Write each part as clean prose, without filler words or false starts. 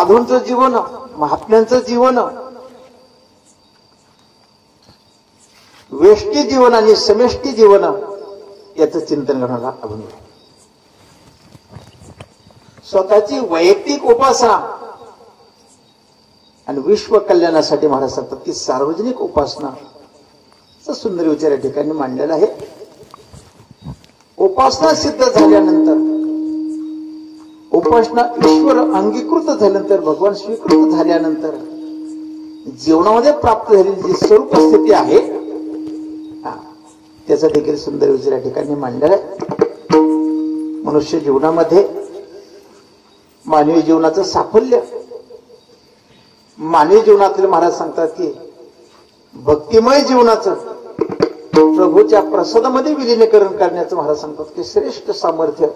साधूंचं जीवन, महात्म्यांचं जीवन, वेष्टी जीवन आणि समेष्टी जीवन याचं चिंतन करणारा अभंग. स्वतःची वैयक्तिक उपासना आणि विश्व कल्याणासाठी महाराज सांगतात की सार्वजनिक उपासना सुंदर विचार या ठिकाणी मांडलेला आहे. उपासना सिद्ध झाल्यानंतर, उपासना ईश्वर अंगीकृत झाल्यानंतर, भगवान स्वीकृत झाल्यानंतर जीवनामध्ये प्राप्त झालेली जी स्वरूप स्थिती आहे त्याचा देखील सुंदर विचार या ठिकाणी मांडलेला आहे. मनुष्य जीवनामध्ये मानवी जीवनाचं साफल्य, मानवी जीवनातील महाराज सांगतात की भक्तिमय जीवनाचं प्रभूच्या प्रसादामध्ये विलीनीकरण करण्याचं महाराज सांगतात की श्रेष्ठ सामर्थ्य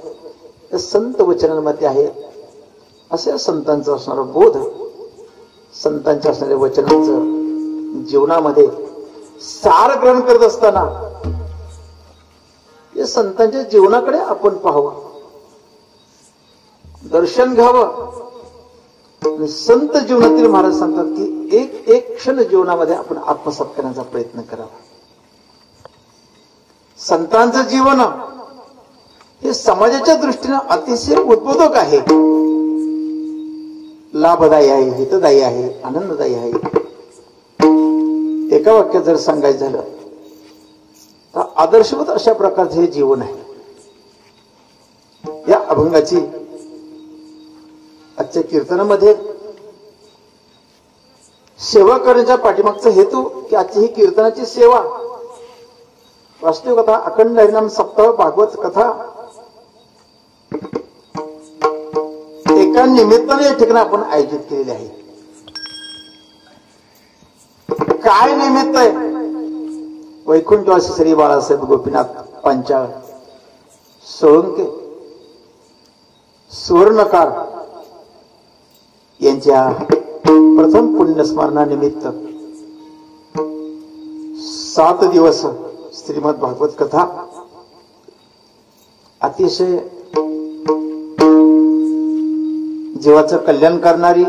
संत वचनांमध्ये आहे. असे संतांचं असणारं बोध, संतांच्या असणाऱ्या वचनांचं जीवनामध्ये सार ग्रहण करत असताना या संतांच्या जीवनाकडे आपण पाहावं, दर्शन घ्यावं. संत जीवनातील महाराज सांगतात की एक एक क्षण जीवनामध्ये आपण आत्मसात करण्याचा प्रयत्न करावा. संतांचं जीवन हे समाजाच्या दृष्टीने अतिशय उद्बोधक आहे, लाभदायी आहे, हितदायी आहे, आनंददायी आहे. एका वाक्यात जर सांगायचं झालं तर आदर्शवत अशा प्रकारचे हे जीवन आहे. या अभंगाची आजच्या कीर्तनामध्ये सेवा करण्याच्या पाठीमागचा हेतू की आजची ही कीर्तनाची सेवा, वास्तविक कथा, अखंड हरिनाम सप्ताह, भागवत कथा एका निमित्ताने या ठिकाणी आपण आयोजित केलेली आहे. काय निमित्त आहे? वैकुंठवासी श्री बाळासाहेब गोपीनाथ पांचाळ सोळंके सुवर्णकार यांच्या प्रथम पुण्यस्मरणानिमित्त 7 दिवस श्रीमद भागवत कथा अतिशय जीवाचं कल्याण करणारी,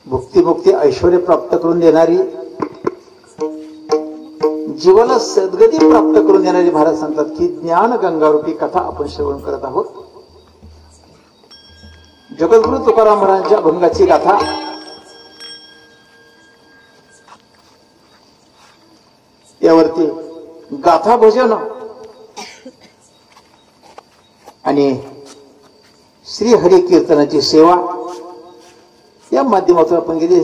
भुक्ती ऐश्वर्य प्राप्त करून देणारी, जीवाला सद्गती प्राप्त करून देणारी महाराज सांगतात की ज्ञान गंगारूपी कथा आपण श्रवण करत आहोत. जगद्गुरु तुकाराम महाराजांच्या अभंगाची गाथा यावरती गाथा भजन आणि श्री हरी कीर्तनाची सेवा या माध्यमातून आपण गेली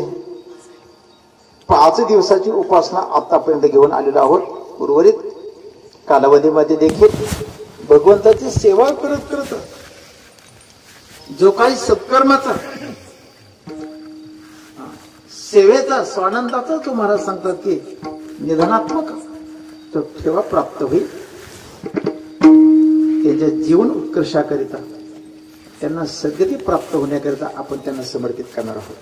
5 दिवसाची उपासना आतापर्यंत घेऊन आलेलो आहोत. उर्वरित कालावधीमध्ये देखील भगवंताची सेवा करत करत जो काही सत्कर्माचा, सेवेचा, स्वानंदाचा जो महाराज सांगतात की निधनात्मक तो ठेवा प्राप्त होईल. त्यांच्या जीवन उत्कर्षाकरिता, त्यांना सद्गती प्राप्त होण्याकरिता आपण त्यांना समर्पित करणार आहोत.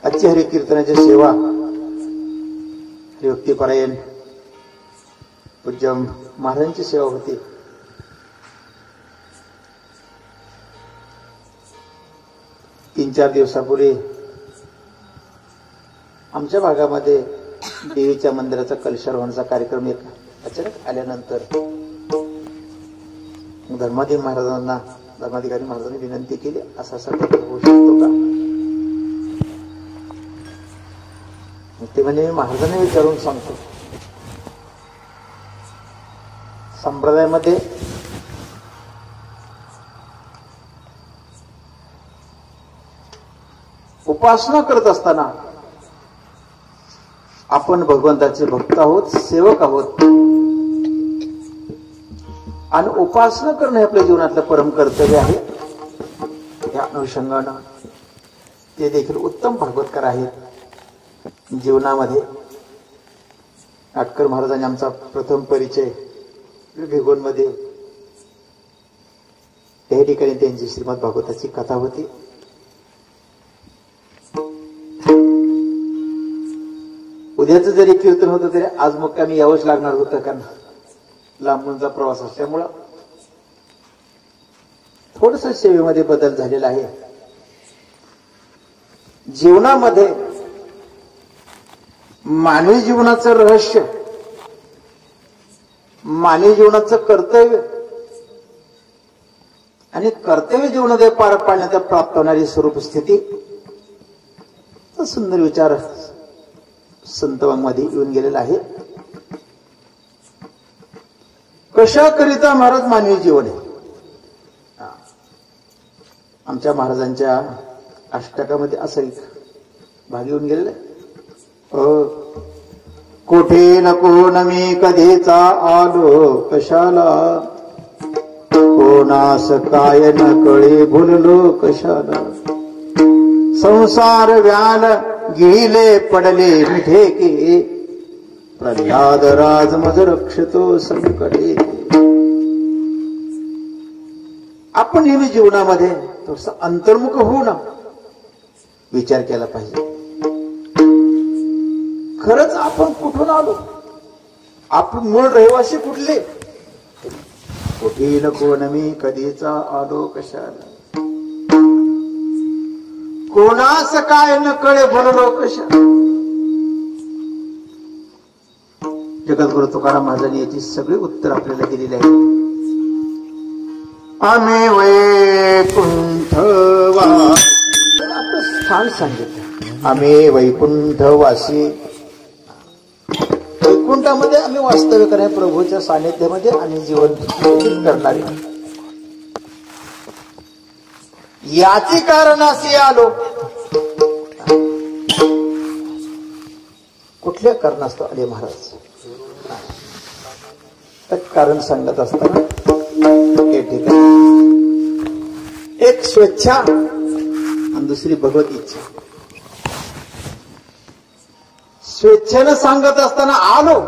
आजची हरी कीर्तनाची सेवा हरिभक्तीपरायण पूज्य महाराजांची सेवा होती. तीन 4 दिवसापूर्वी आमच्या भागामध्ये देवीच्या मंदिराचा कलशारोहणाचा कार्यक्रम एक अचानक आल्यानंतर धर्माधिकारी महाराजांनी विनंती केली, असा होऊ शकतो का? ते म्हणे मी महाराजांना विचारून सांगतो. संप्रदायामध्ये उपासना करत असताना आपण भगवंताचे भक्त आहोत, सेवक आहोत आणि उपासना करणं हे आपल्या जीवनातलं परम कर्तव्य आहे. या अनुषंगानं ते देखील उत्तम भागवतकार आहेत. जीवनामध्ये नाटकर महाराजांनी आमचा प्रथम परिचय भिगवणमध्ये त्या ठिकाणी त्यांची श्रीमद भागवताची कथा होती. उद्याचं जरी कीर्तन होतं तरी आज मुक्कामी यावंच लागणार होतं, कारण लांबूनचा प्रवास असल्यामुळं थोडस सेवेमध्ये बदल झालेला आहे. जीवनामध्ये मानवी जीवनाचं रहस्य, मानवी जीवनाचं कर्तव्य आणि कर्तव्य जीवनामध्ये पार पाडण्यात प्राप्त होणारी स्वरूप स्थिती, सुंदर विचार संतवांमध्ये येऊन गेलेला आहे. कशाकरिता महाराज मानवी जीवन आहे? आमच्या महाराजांच्या अष्टकामध्ये असं एक भाग येऊन गेलेला आहे. कोठे नको न मी कधीचा आलो कशाला, कोणास काय न कळे भुललो कशाला, संसार व्याल गिळले पडले मिठे के, प्रल्हाद राज मज रक्षतो संकटे. आपण नेहमी जीवनामध्ये थोडस अंतर्मुख होऊ ना, विचार केला पाहिजे. खरंच आपण कुठून आलो? आपण मूळ रहिवासी कुठले? कुठे नको न मी कधीचा आलो कशाला, कोणास काय न कळे भरलो कशा. जगद्गुरु तुकाराम महाराजांनी याची सगळी उत्तर आपल्याला दिलेली आहेत. आम्ही वैकुंठवासी, आपलं स्थान सांगितलं. आम्ही वैकुंठवासी, वैकुंठामध्ये आम्ही वास्तव्य करणे, प्रभूच्या सानिध्यामध्ये आम्ही जीवन करणारे. याची कारणाशी आलो. कुठल्या कारणास्तव आले महाराज? तर कारण सांगत असताना एक ठिकाणी एक स्वेच्छा आणि दुसरी भगवत इच्छा. स्वेच्छेनं सांगत असताना आलो.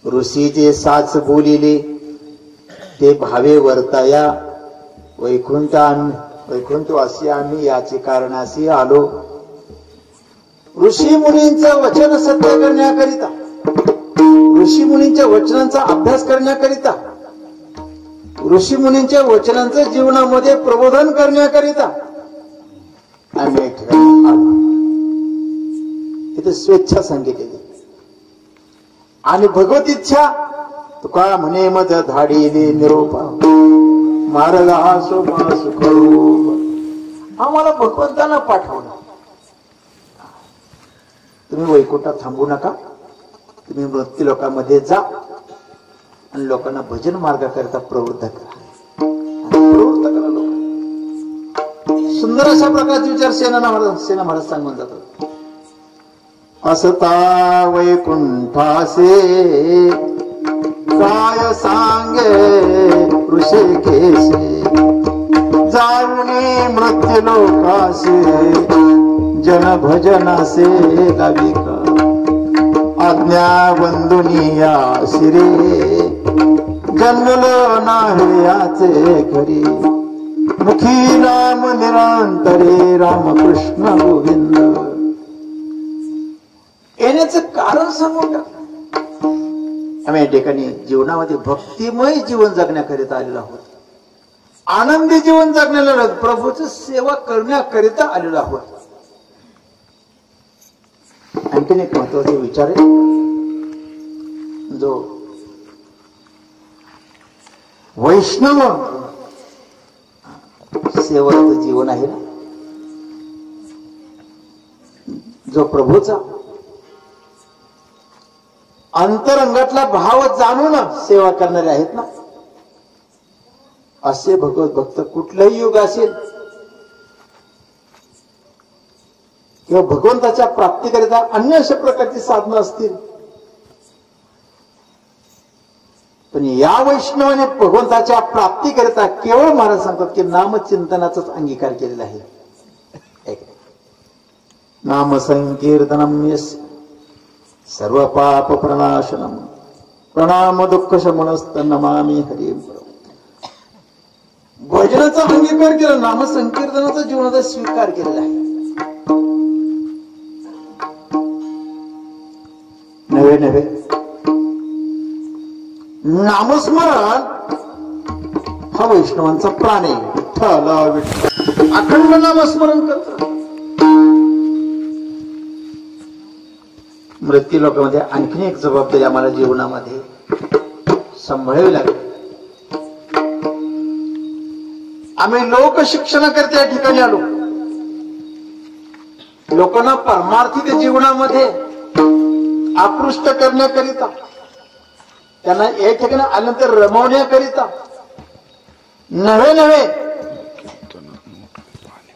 ऋषीचे साच बोलिले ते भावे वर्ताया, वैकुंठवासी आम्ही याचे कारणाशी आलो. ऋषी मुनींचं वचन सत्य करण्याकरिता, ऋषी मुनींच्या वचनांचा अभ्यास करण्याकरिता, ऋषी मुनींच्या वचनांचं जीवनामध्ये प्रबोधन करण्याकरिता आम्ही एक ठिकाणी आलो. इथे स्वेच्छा सांगितलेली आणि भगवत इच्छा. तुका म्हणे मज धाडीले निरोपा, मार्ग हा सोमा सुखरूप. आम्हाला भगवंतांना पाठवलं. तुम्ही वैकुंठात थांबू नका, तुम्ही मृत्यू लोकांमध्ये जा आणि लोकांना भजन मार्गाकरिता प्रवृत्त करा. लोक सुंदर अशा प्रकारचे विचार सेना महाराज सांगून जातात. असता वैकुंठासे काय सांगे ऋषिकेशे, जाऊनी मृत्यू लोकासे जन भजनासे लाविका. आज्ञा वंदुनिया शिरे जन्मलो नाही याचे घरी, मुखी नाम निरंतरे रामकृष्ण गोविंद. येण्याचं कारण सांगून टाक. आम्ही या ठिकाणी जीवनामध्ये भक्तिमय जीवन जगण्याकरिता आलेलो आहोत. आनंदी जीवन जगण्याला आहोत. प्रभूची सेवा करण्याकरिता आलेलो आहोत. आणखीन एक महत्वाचा विचार आहे, जो वैष्णव सेवाचं जीवन आहे ना, जो प्रभूचा अंतरंगातला भाव जाणून सेवा करणारे आहेत ना, असे भगवत भक्त कुठलंही युग असेल किंवा भगवंताच्या प्राप्तीकरिता अन्य अशा प्रकारची साधनं असतील, पण या वैष्णवाने भगवंताच्या प्राप्तीकरिता केवळ महाराज सांगतात की नामचिंतनाचाच अंगीकार केलेला आहे. नाम संकीर्तनम यस्य सर्व पाप प्रणाशनम, प्रणाम दुःख शमनस्त नमामि हरिम. भजनाचा अंगीकार केला, नाम संकीर्तनाचा जीवनाचा स्वीकार केलेला आहे. नवे नामस्मरण हा वैष्णवांचा प्राण आहे. विठ्ठल विठ्ठल अखंड नामस्मरण करत. मृत्यू लोकांमध्ये आणखी एक जबाबदारी आम्हाला जीवनामध्ये सांभाळावी लागेल. आम्ही लोक शिक्षणाकरता या ठिकाणी आलो. लोकांना परमार्थिक जीवनामध्ये आकृष्ट करण्याकरिता, त्यांना एक ठिकाणी आल्यानंतर रमवण्याकरिता नव्हे नव्हे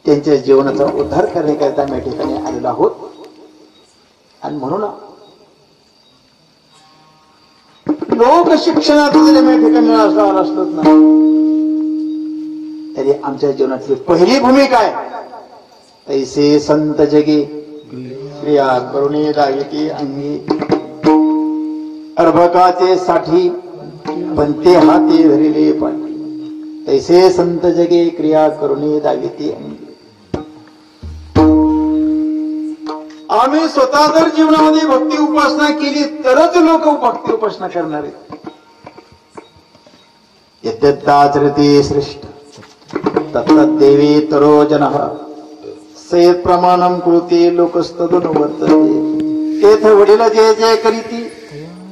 त्यांच्या जीवनाचा उद्धार करण्याकरिता आम्ही या ठिकाणी आलेलो आहोत. आणि म्हणून लोक शिक्षणात जरी आम्ही या ठिकाणी असलोच ना तरी आमच्या जीवनातली पहिली भूमिका आहे तैसे संत जगे क्रिया करुणे दाविती अंगी अर्भकाचे साठी बनते हाती धरिले पाठी. तैसे संत जगे क्रिया करुणे दाविती अंगी. आम्ही स्वतः जर जीवनामध्ये भक्ती उपासना केली तरच लोक भक्ती उपासना करणार आहेत. यद्यदाचरते श्रेष्ठ तत्तद्देवी तरो जनः सयत प्रमाणम कृते लोकस्तदन वर्तते. तेथ वडील जे जे करीती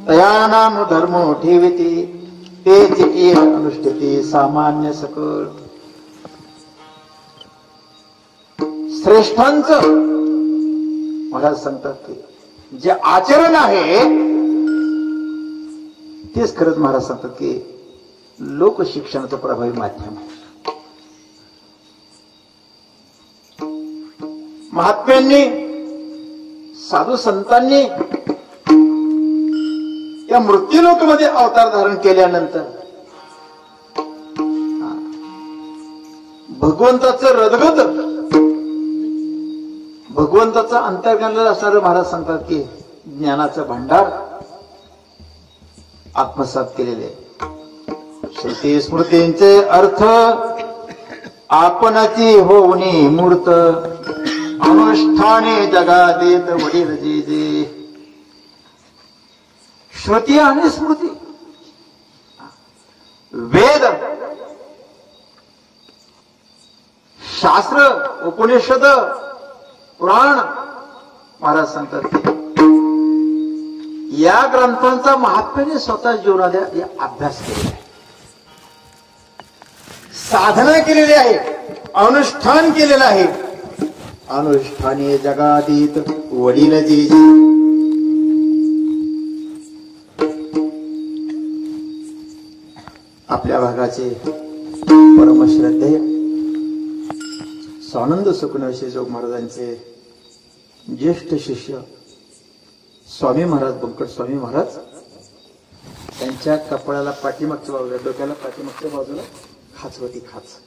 तया नाम धर्म ठेविती तेच एक अनुष्ठिते सामान्य सकळ. श्रेष्ठांचं महाराज सांगतात की जे आचरण आहे तेच खरंच महाराज सांगतात की लोक शिक्षणाचं प्रभावी माध्यम आहे. महात्म्यांनी साधू संतांनी या मृत्यूलोकामध्ये अवतार धारण केल्यानंतर भगवंताचं रदगत भगवंताचा अंतर्ज्ञान असणारे महाराज सांगतात की ज्ञानाचं भांडार आत्मसात केलेले. श्रुती स्मृतींचे अर्थ आपणाची होऊनी मूर्त अनुष्ठाने जगा देत वडील जे जे. श्रुती आणि स्मृती, वेद, शास्त्र, उपनिषद, पुराण महाराज सांगतात या ग्रंथांचा महात्म्याने स्वतः जीवनात या अभ्यास केलेला आहे, साधना केलेली आहे, अनुष्ठान केलेलं आहे. अनुष्ठाने जगातीत वडील जी आपल्या भागाचे परमश्रद्धेय स्वानंद सुखनवशी जोग महाराजांचे ज्येष्ठ शिष्य स्वामी महाराज बंकट स्वामी महाराज त्यांच्या कपाळाला पाठीमागच्या बाजूला, डोक्याला पाठीमागच्या बाजूला खाच होती. खाच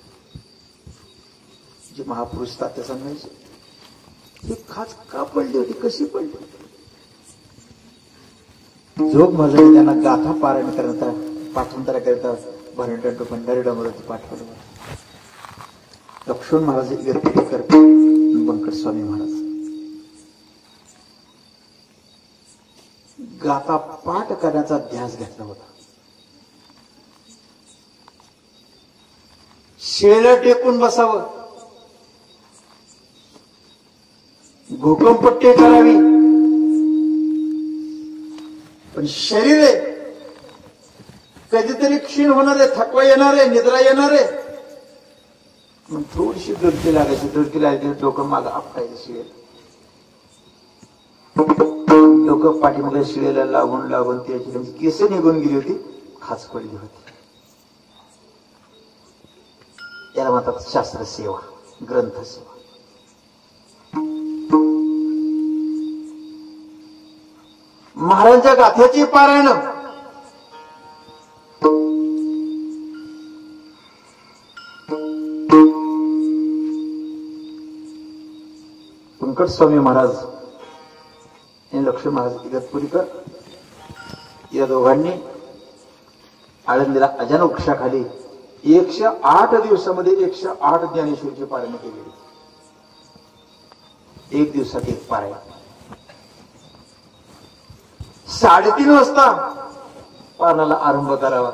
जे महापुरुष तात्या सांगायचे ही खाच का पडली होती, कशी पडली. जोग महाराजांनी त्यांना गाथा पारायण करता पाठांतरा करता भरंटू भंडारी डोंगरावरती पाठवलं. लक्ष्मण महाराज इगतपुरीकर बंकट स्वामी महाराज गाथा पाठ करण्याचा ध्यास घेतला होता. शेळ टेकून बसावं, घोकंपट्टी करावी, पण शरीर आहे कधीतरी क्षीण होणार आहे, थकवा येणार आहे, निद्रा येणार आहे. मग थोडीशी डुलकी लागायची, डुलकी लागली डोकं मागं आपटायचं शिळेला. डोकं पाठीमागे शिळेला लागून लागून त्याची केस निघून गेली होती, खाच पडली होती. याला म्हणतात शास्त्र सेवा, ग्रंथ सेवा. महाराजांच्या गाथ्याची पारायण बंकट स्वामी महाराज आणि लक्ष्मण महाराज इगतपुरीकर या दोघांनी आळंदीला अजान वृक्षाखाली 108 दिवसामध्ये 108 ज्ञानेश्वरीची पारायण केलेली. एक दिवसात एक पारायण. 3:30 वाजता पारणाला आरंभ करावा.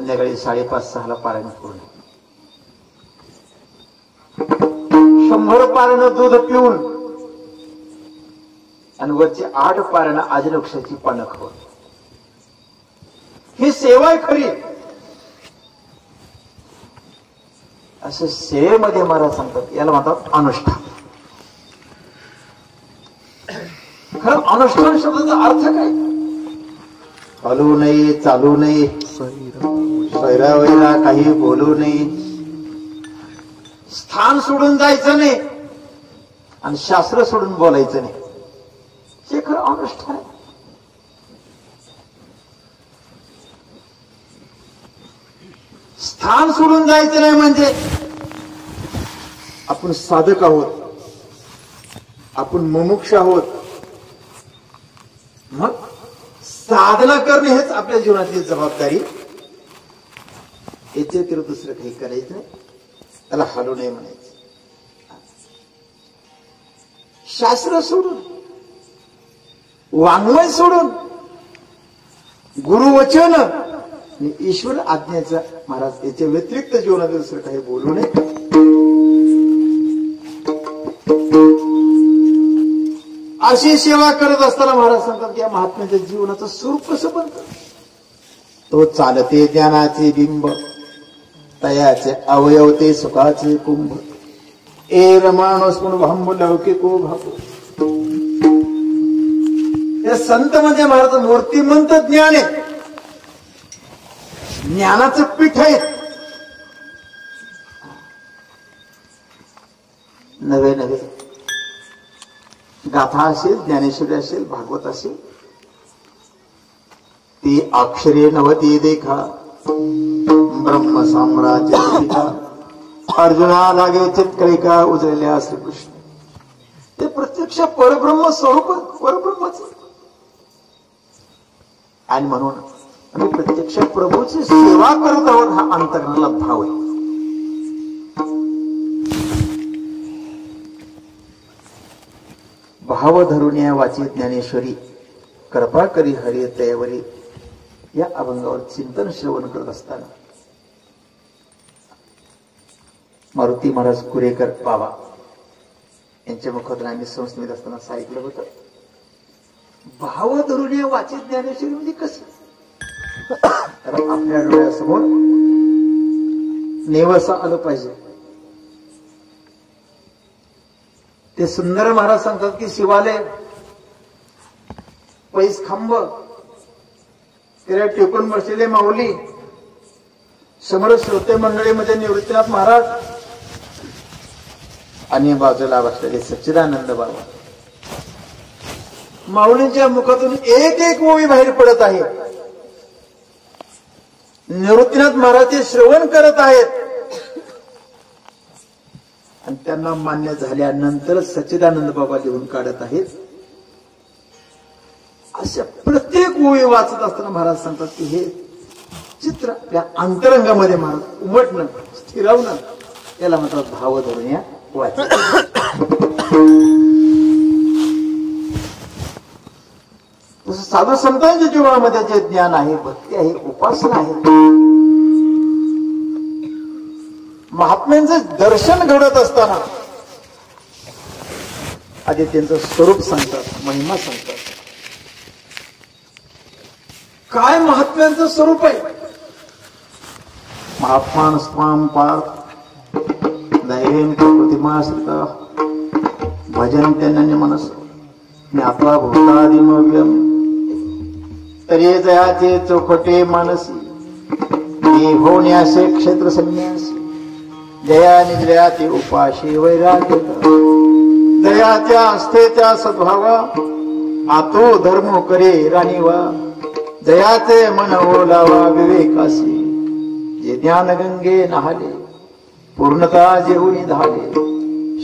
संध्याकाळी 5:30-6ला पारायण पूर्ण. 100 पारायण दूध पिऊन आणि वरची 8 पारायण आजलक्षाची पानं खाऊन. ही सेवा आहे खरी. असं सेवेमध्ये महाराज सांगतात याला म्हणतात अनुष्ठान. खरं अनुष्ठान शब्दाचा अर्थ काय? हलू नये, चालू नये, स्वैरावैरा काही बोलू नये, स्थान सोडून जायचं नाही आणि शास्त्र सोडून बोलायचं नाही. हे खरं अनुष्ठान आहे. स्थान सोडून जायचं नाही म्हणजे आपण साधक आहोत, आपण मुमुक्ष आहोत. मग साधना करणे हेच आपल्या जीवनातली जबाबदारी. याचे तर दुसरं काही करायचं नाही. त्याला हलू नये म्हणायचं. शास्त्र सोडून, वाङ्मय सोडून, गुरुवचन आणि ईश्वर आज्ञेचा महाराज याच्या व्यतिरिक्त जीवनात दुसरं काही बोलू नये. अशी सेवा करत असताना महाराज सांगतात की या महात्म्याच्या जीवनाचं स्वरूप कसं बनतं. तो चालते ज्ञानाचे बिंब, तयाचे अवयव ते सुखाचे कुंभ, ए रमाणोस म्हणून भांब लौकिको भागो. या संत म्हणजे महाराज मूर्तिमंत ज्ञान आहे, ज्ञानाचं पीठ आहे. नवे नवे गाथा असेल, ज्ञानेश्वरी असेल, भागवत असेल, ती अक्षरे नवती देखा ब्रह्म साम्राज्य. अर्जुना लागे चित्करिका उजळल्या श्रीकृष्ण. ते प्रत्यक्ष परब्रह्म स्वरूप, परब्रह्मच. आणि म्हणून आम्ही प्रत्यक्ष प्रभूची सेवा करत आहोत. हा अंतकरणाला भाव आहे. भाव धरून या वाची ज्ञानेश्वरी कृपा करी हरी तयावरी या अभंगावर चिंतन श्रवण करत असताना मारुती महाराज कुरेकर बाबा यांच्या मुखातून आम्ही संस्थेत असताना सांगितलं होतं, भाव धरून या वाची ज्ञानेश्वरी म्हणजे कसं. तर आपल्या डोळ्यासमोर नेवसा आलं पाहिजे. ते सुंदर महाराज सांगतात की शिवालय पैस खांब त्याला टेकून बसलेले माऊली, समोर श्रोते मंडळीमध्ये निवृत्तीनाथ महाराज आणि बाजूला बसलेले सच्चिदानंद बाबा. माऊलींच्या मुखातून एक एक ओवी बाहेर पडत आहे. निवृत्तीनाथ महाराज ते श्रवण करत आहेत आणि त्यांना मान्य झाल्यानंतर सच्चिदानंद बाबा लिहून काढत आहेत. अशा प्रत्येक ओवी वाचत असताना महाराज सांगतात की हे चित्र आपल्या अंतरंगामध्ये महाराज उमटणं, स्थिरावणं, याला म्हणतात भाव धरून या वाच. तसं साधू संतांच्या जीवनामध्ये जे ज्ञान आहे, भक्ती आहे, उपासना आहे, महात्म्यांचं दर्शन घडत असताना आधी त्यांचं स्वरूप सांगतात, महिमा सांगतात. काय महात्म्यांचं स्वरूप आहे. महात्मान स्वाम पार्थ दैवेन प्रतिमाश्रिता भजन्त्यन्य मनस ज्ञात्वा भूतादिमव्यम तरी जयाचे चौखटे मानसी हे होण्यासे क्षेत्र संन्यासी जया निजया ते उपाशी वैराग्य दयाच्या असते त्या सद्भावा आतो धर्म करे राणीवा जयाचे मन ओलावा विवेकासी जे ज्ञान गंगे नहाले पूर्णता जेवणी धाले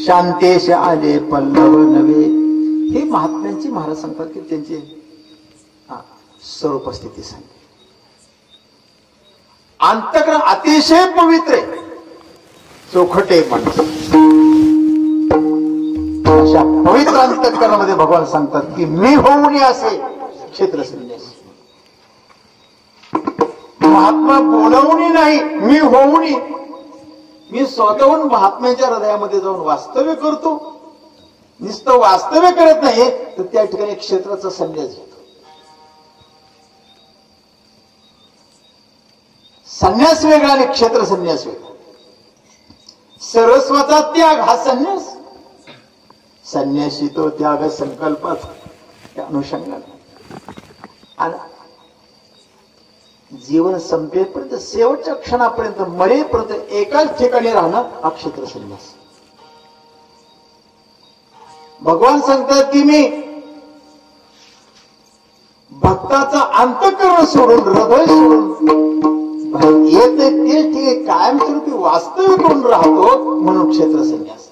शांतेश आले पल्लव नवे. हे महात्म्यांची महाराज सांगतात की त्यांचे स्वरूप स्थिती सांगते. अंतःकरण अतिशय पवित्र आहे, चोखटे माणूस. अशा पवित्र अंतःकरणामध्ये भगवान सांगतात की मी होऊन असे क्षेत्र संन्यासी. महात्मा महात्मा बोलवणी नाही, मी होऊनी. मी स्वतःहून महात्म्याच्या हृदयामध्ये जाऊन वास्तव्य करतो. नुसतं वास्तव्य करत नाही तर त्या ठिकाणी क्षेत्राचा संन्यास घेतो. संन्यास वेगळा आणि क्षेत्र संन्यास वेगळा. सर्वस्वाचा त्याग हा संन्यास. संन्यासी तो त्याग संकल्पाचा त्या अनुषंगाने. आणि जीवन संपेपर्यंत शेवटच्या क्षणापर्यंत मरेपर्यंत एकाच ठिकाणी राहणं हा क्षेत्र संन्यास. भगवान सांगतात की मी भक्ताचा अंतःकरण सोडून हृदय सोडून येत तेच ठिकाणी कायमस्वरूपी वास्तव्य करून राहतो, म्हणून क्षेत्र संन्यास.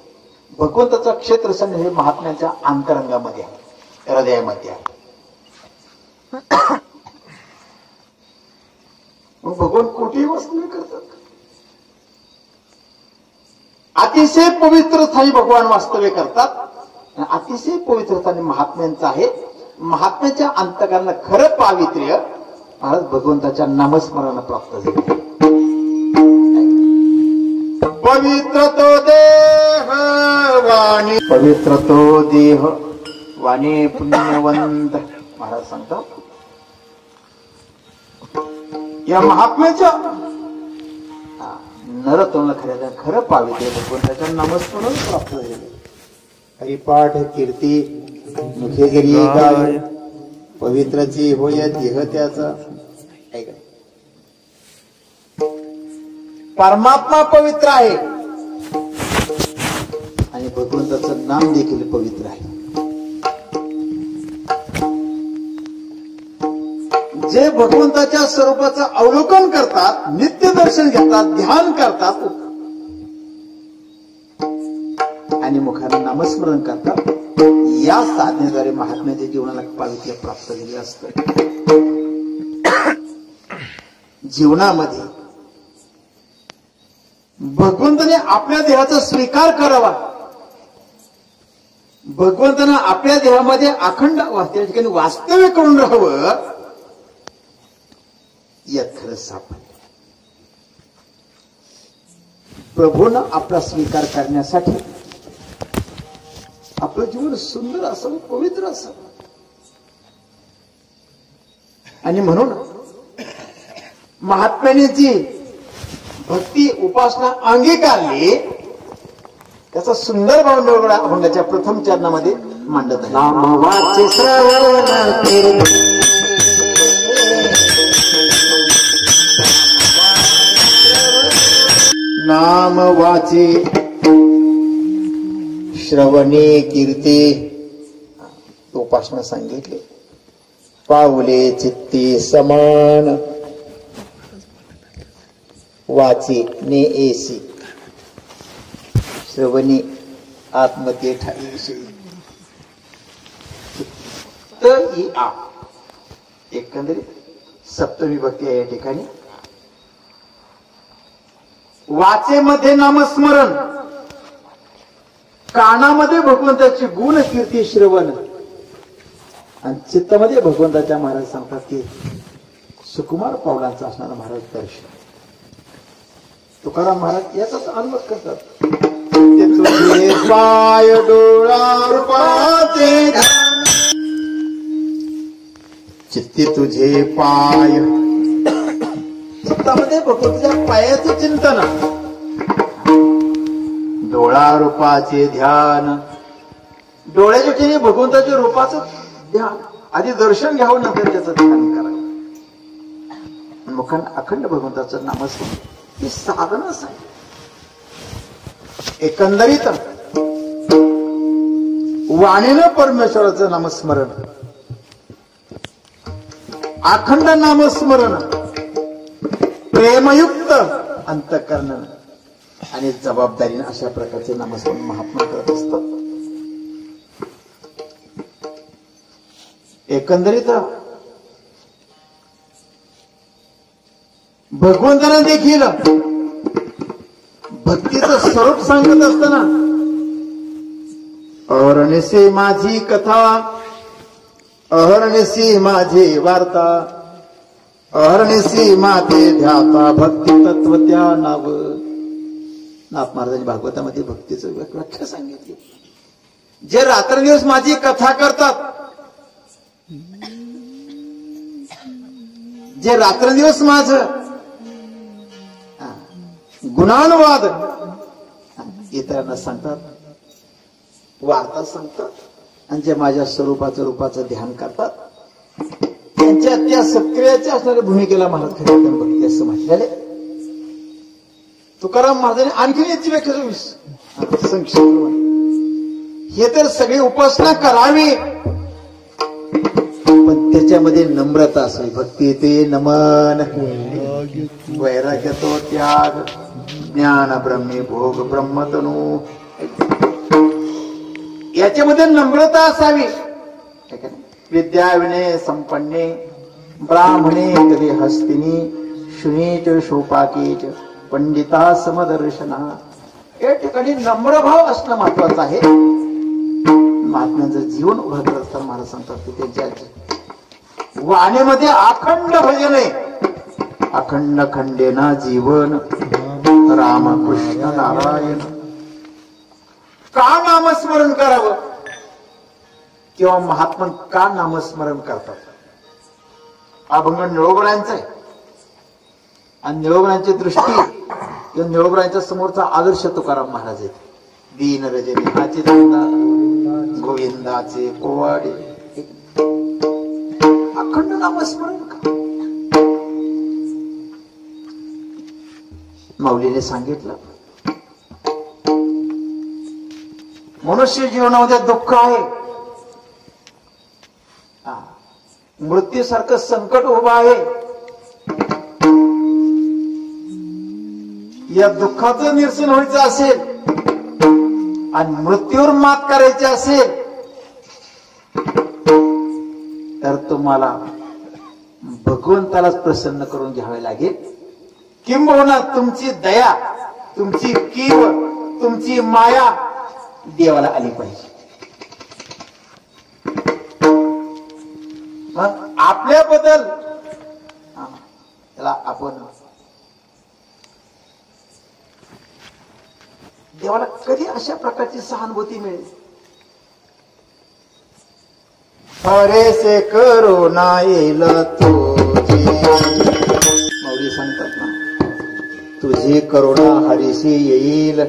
भगवंताचा क्षेत्र संन्यास हे महात्म्यांच्या अंतरंगामध्ये आहे, हृदयामध्ये आहे. मग भगवान कुठेही वास्तव्य करतात. अतिशय पवित्र स्थानी भगवान वास्तव्य करतात. अतिशय पवित्र स्थानी महात्म्यांचं आहे. महात्म्याच्या अंतकरणाला खरं पावित्र्य महाराज भगवंताच्या नामस्मरणाला प्राप्त झाले. पवित्र तो देह वाणी, पवित्र तो देह वाणी पुण्यवंत. महाराज सांगतात या महात्म्याच्या नरतोंड खरं पावित्र्य भगवंताच्या नामस्मरण प्राप्त झाले. हरिपाठ कीर्ती मुखे जरी गाय, पवित्रची होय देह त्याचा. परमात्मा पवित्र आहे आणि भगवंताचं नाम देखील पवित्र आहे. जे भगवंताच्या स्वरूपाचं अवलोकन करतात, नित्य दर्शन घेतात, ध्यान करतात आणि मुखाने नामस्मरण करतात, या साधनेद्वारे महात्म्याच्या जीवनाला पावित्र्य प्राप्त झाले असतं. जीवनामध्ये भगवंताने आपल्या देहाचा स्वीकार करावा. भगवंताने आपल्या देहामध्ये अखंड त्या ठिकाणी वास्तव्य करून राहावं, यात खरं सापडलं. प्रभूनं आपला स्वीकार करण्यासाठी आपलं जीवन सुंदर असावं, पवित्र असावं. आणि म्हणून महात्म्याने जी भक्ती उपासना अंगीकारली त्याचा सुंदर भावना अभंगाच्या प्रथम चरणामध्ये मांडत आहे. नामवाचे श्रवण नाम वाचे श्रवणे कीर्ती उपासना सांगितले. पावले चित्ती समान वाचे ने एसी श्रवणी आत्मते ठाईशी. तर ही आ एकंदरीत सप्तमी भक्ती आहे या ठिकाणी. वाचेमध्ये नामस्मरण, कानामध्ये भगवंताची गुण कीर्ती श्रवण आणि चित्तामध्ये भगवंताच्या महाराज सांगतात की सुकुमार पावलांचा असणारा महाराज दर्शन. तुकाराम महाराज याचाच अनुवाद करतात. तुझे पाय डोळा पाते चित्ती तुझे पाय. चित्तामध्ये भगवंताच्या पायाचं चिंतन, डोळा रूपाचे ध्यान. डोळ्याच्या ठिकाणी भगवंताच्या रूपाचं ध्यान. आधी दर्शन घ्यावं, नंतर त्याचं ध्यान करावं. मुखाने अखंड भगवंताचं नामस्मरण ही साधनच आहे. एकंदरीत वाणीनं परमेश्वराचं नामस्मरण, अखंड नामस्मरण, प्रेमयुक्त अंतःकरण आणि जबाबदारीने अशा प्रकारचे नामस्मरण महात्मा करत असतात. एकंदरीत भगवंतांना देखील भक्तीचं स्वरूप सांगत असताना अहर्निशी माझी कथा, अहर्निशी माझी वार्ता, अहर्निशी माते ध्याता भक्ती तत्व त्या नाव. नाथ महाराजांनी भागवतामध्ये भक्तीचं व्याख्या सांगितली. जे रात्रदिवस माझी कथा करतात, जे रात्रदिवस माझं गुणानुवाद इतरांना सांगतात, वार्ता सांगतात, आणि जे माझ्या स्वरूपाचं रूपाचं ध्यान करतात, त्यांच्या त्या सत्क्रियाच्या असणाऱ्या भूमिकेला महाराज खरी एकदम भक्ती असं म्हटलेले. तुकाराम महाराजांनी आणखी याची व्याख्या संक्षिप्त, हे तर सगळी उपासना करावी, पण त्याच्यामध्ये नम्रता असावी. भक्ती ते नमन, वैराग्य तो त्याग, ज्ञान ब्रह्मी भोग ब्रह्मतनु, याच्यामध्ये नम्रता असावी. विद्या विनय संपन्ने ब्राह्मणे कधी हस्तिनी शुनीच शोपाकीच पंडिता समदर्शना. या ठिकाणी नम्र भाव असणं महत्वाचं आहे. महात्म्यांचं जीवन उभं करत असताना महाराज सांगतात की त्यांच्या वाणीमध्ये अखंड भजन आहे. अखंड खंडेना जीवन रामकृष्ण नारायण. का नामस्मरण करावं किंवा महात्मा का नामस्मरण करतात? अभंग निळोबरांचा आहे, आणि निळोबरांची दृष्टी किंवा निळोबरांच्या समोरचा आदर्श तुकाराम महाराज आहेत. दीन रजनी हाचे धंदा गोविंदाचे पोवाडे. अखंड नामस्मरण का? माऊलीने सांगितलं, मनुष्य जीवनामध्ये दुःख आहे, मृत्यूसारखं संकट उभं आहे. या दुःखाचं निरसन व्हायचं असेल आणि मृत्यूवर मात करायची असेल तर तुम्हाला भगवंतालाच प्रसन्न करून घ्यावे लागेल. किंबहुना तुमची दया, तुमची कीव, तुमची माया देवाला आली पाहिजे. मग आपल्याबद्दल त्याला आपण देवाला कधी अशा प्रकारची सहानुभूती मिळेल? अरे से करुणा येईल तुझी, माऊली सांगतात ना, तुझी करुणा हरीशी येईल.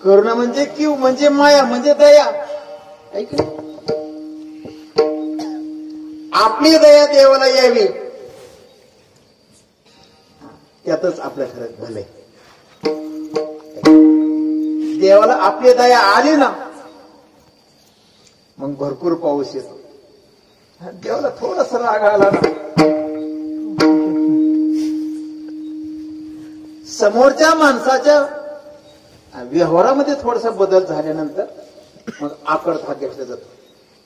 करुणा म्हणजे किव, म्हणजे माया, म्हणजे दया. ऐक, आपली दया देवाला यावी, त्यातच आपल्या खरं भलंय. देवाला आपली दया आली ना, मग भरपूर पाऊस येतो. देवाला थोडासा राग आला ना, समोरच्या माणसाच्या व्यवहारामध्ये थोडासा बदल झाल्यानंतर मग आकड हात घेतला जातो.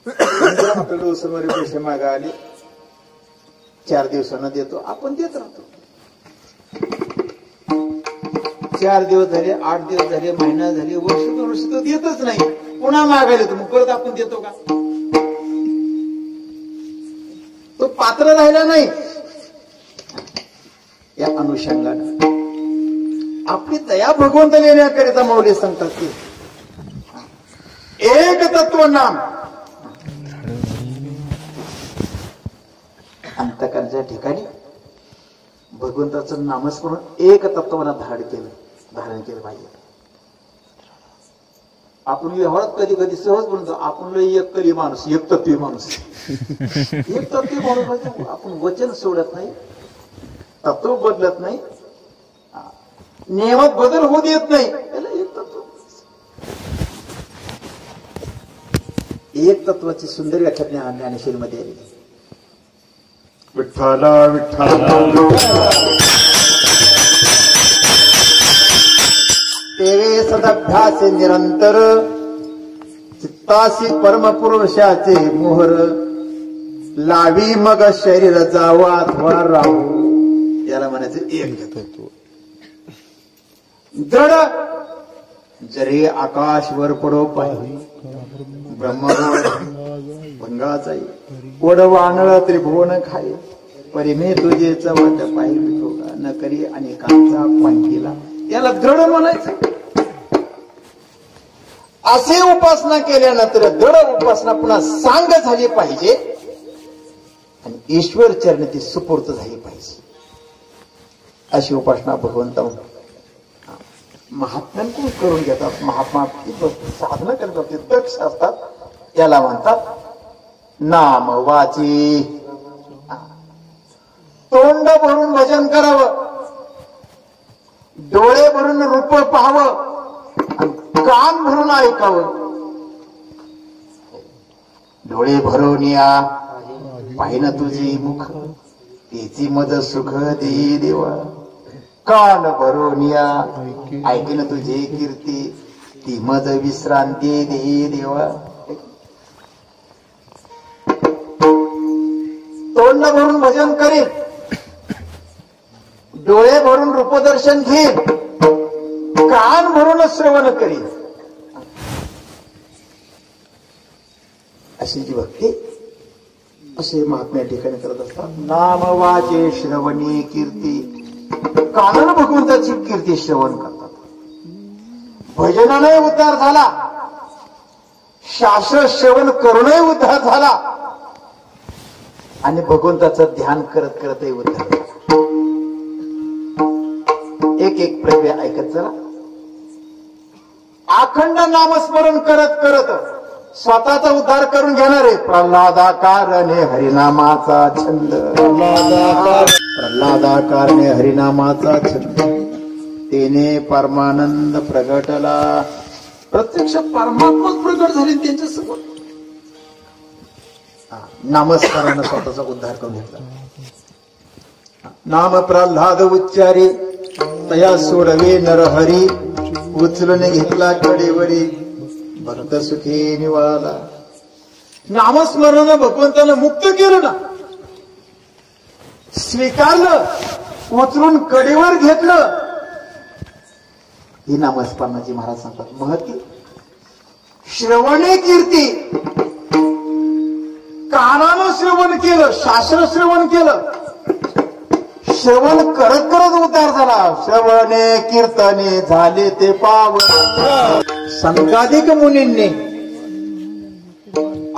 आपल्याला उसरवारी पैसे मागा आले, 4 दिवसांना देतो, आपण देत राहतो. 4 दिवस झाले, 8 दिवस झाले, महिना झाले, वर्ष 2 वर्ष तो देतच नाही. पुन्हा मागायला तर मग परत आपण देतो का? तो पात्र राहिला नाही. या अनुषंगाने आपली दया भगवंताला येण्याकरिता माऊली सांगतात की एक तत्व नाम. अंतकरणाच्या ठिकाणी भगवंताचं नामस्मरण एक तत्वाला धारण केलं पाहिजे. आपण व्यवहारात कधी कधी सहज म्हणतो आपण एक कली माणूस, एक तत्वी माणूस. एक तत्वी माणूस म्हणजे आपण वचन सोडत नाही, तत्व बदलत नाही, नियमात बदल होऊ देत नाही. त्याला एक तत्व. एक तत्वाची सुंदर व्याख्या ज्ञानेश्वरीमध्ये आली. विठ्ठला विठ्ठला तेवे सदभ्यासे निरंतर चित्तासी परमपुरुषाचे मोहर लावी मग शरीर जावा अथवा राहू. याला म्हणायचं एक तत्व. दृढ जरी आकाश वर पडो पाहिजे ब्रह्मगोळ भंगा जाई, वड वानळ त्रिभुवन खाई. परिमे तुझे चवत पाहिजे ठोका न करी अनेकांचा पांठीला. याला दृढ म्हणायचं. असे उपासना केल्यानंतर दृढ उपासना पुन्हा सांग झाली पाहिजे आणि ईश्वर चरणी ती सुपूर्त झाली पाहिजे. अशी उपासना भगवंत महात्म्यांकडून करून घेतात. महात्मा साधना करतात, दक्ष असतात. त्याला म्हणतात नाम वाची. तोंड भरून भजन करावं, डोळे भरून रूप पाहावं, कान भरून ऐकावं. डोळे भरून या पाहिन तुझी मुख, तेची मज सुख दे देवा. कान भरून या ऐकीन तुझी कीर्ती, ती मज विश्रांती दे देवा. तोंड भरून भजन करील, डोळे भरून रूपदर्शन घेईल, कान भरून श्रवण करील. अशी जी भक्ती असे महात्म्या ठिकाणी करत असतात. नाम वाचे श्रवणी कीर्ती. कानानं भगवंताची कीर्ती श्रवण करतात. भजनाने उद्धार झाला, शास्त्र श्रवण करूनही उद्धार झाला आणि भगवंताचं ध्यान करत करतही उद्धार झाला. एक एक प्रक्रिया ऐकत चला. अखंड नामस्मरण करत करत स्वतःचा उद्धार करून घेणार आहे. प्रल्हादाकारणे हरिनामाचा छंद. प्रल्हादाकारणे हरिनामाचा छंद, तेने परमानंद प्रगटला. प्रत्यक्ष परमात्माच प्रगट झाले त्यांच्या समोर. नामस्मरणाने स्वतःचा उद्धार करून घेतला. नाम प्रल्हाद उच्चारी तया सोडवे नरहरी. उचलून घेतला कडेवरी भक्त सुखी निवाला. नामस्मरणानं भगवंतानं मुक्त केलं ना, स्वीकारलं, उचलून कडेवर घेतलं. ही नामस्मरणाची महाराज सांगतात महती. श्रवणे कीर्ती. कानानं श्रवण केलं, शास्त्र श्रवण केलं, श्रवण करत करत उद्धार झाला. श्रवणे कीर्तने झाले ते पावन. संकाधिक मुनींनी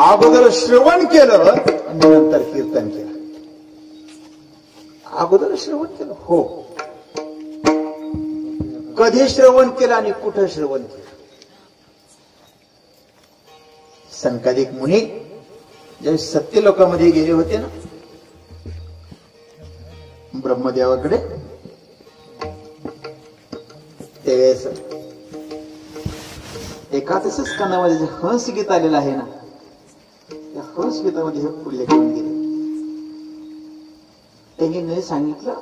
अगोदर श्रवण केलं आणि नंतर कीर्तन केलं. अगोदर श्रवण केलं, हो. कधी श्रवण केलं आणि कुठं श्रवण केलं. संकाधिक मुनी ज्या सत्य लोकांमध्ये गेले होते ना ब्रह्मदेवाकडे, त्यावेळेस एकादश स्कंदामध्ये जे हंस गीत आलेलं आहे ना, त्या हंस गीतामध्ये हे उल्लेख करून गेले. त्यांनी सांगितलं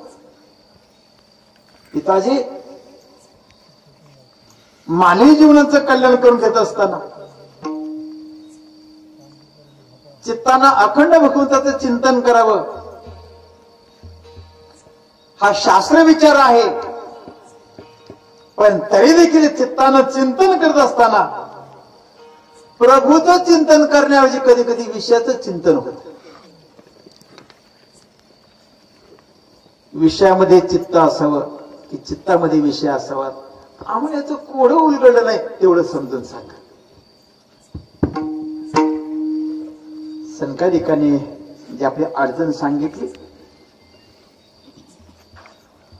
पिताजी, मानवी जीवनाचं कल्याण करून घेत असताना चित्तानं अखंड भगवंताचं चिंतन करावं, हा शास्त्र विचार आहे. पण तरी देखील चित्तानं चिंतन करत असताना प्रभूचं चिंतन करण्याऐवजी कधी कधी विषयाचं चिंतन होत. विषयामध्ये चित्त असावं की चित्तामध्ये विषय असावा. आम्हाला याचं कोडं उलगडलं नाही तेवढं समजून सांगा. संकाधिकाने जी आपली अडचण सांगितली,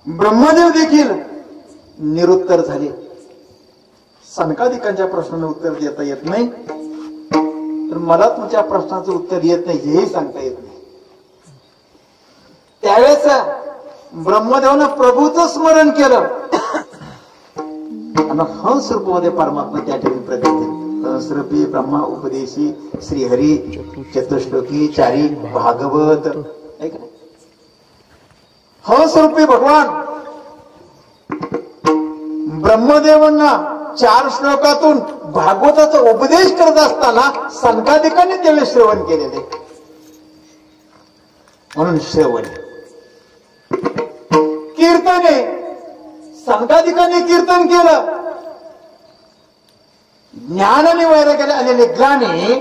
ब्रह्मदेव देखील निरुत्तर झाले. संकाधिकांच्या प्रश्नाला उत्तर देता येत नाही, तर मला तुमच्या प्रश्नाचं उत्तर येत नाही हेही सांगता येत नाही. त्यावेळेस ब्रह्मदेवानं प्रभूचं स्मरण केलं आणि हंस रूपामध्ये परमात्मा त्या ठिकाणी प्रगट झाले. हंसरूपी ब्रह्मा उपदेशी श्रीहरी चतुश्लोकी चारी भागवत. हंसरूपी भगवान ब्रह्मदेवांना 4 श्लोकातून भागवताचा उपदेश करत असताना संकाधिकांनी त्यावेळी श्रवण केलेले, म्हणून श्रवण. कीर्तने संकाधिकांनी कीर्तन केलं. ज्ञान आणि वैराग्याला आलेले ज्ञानी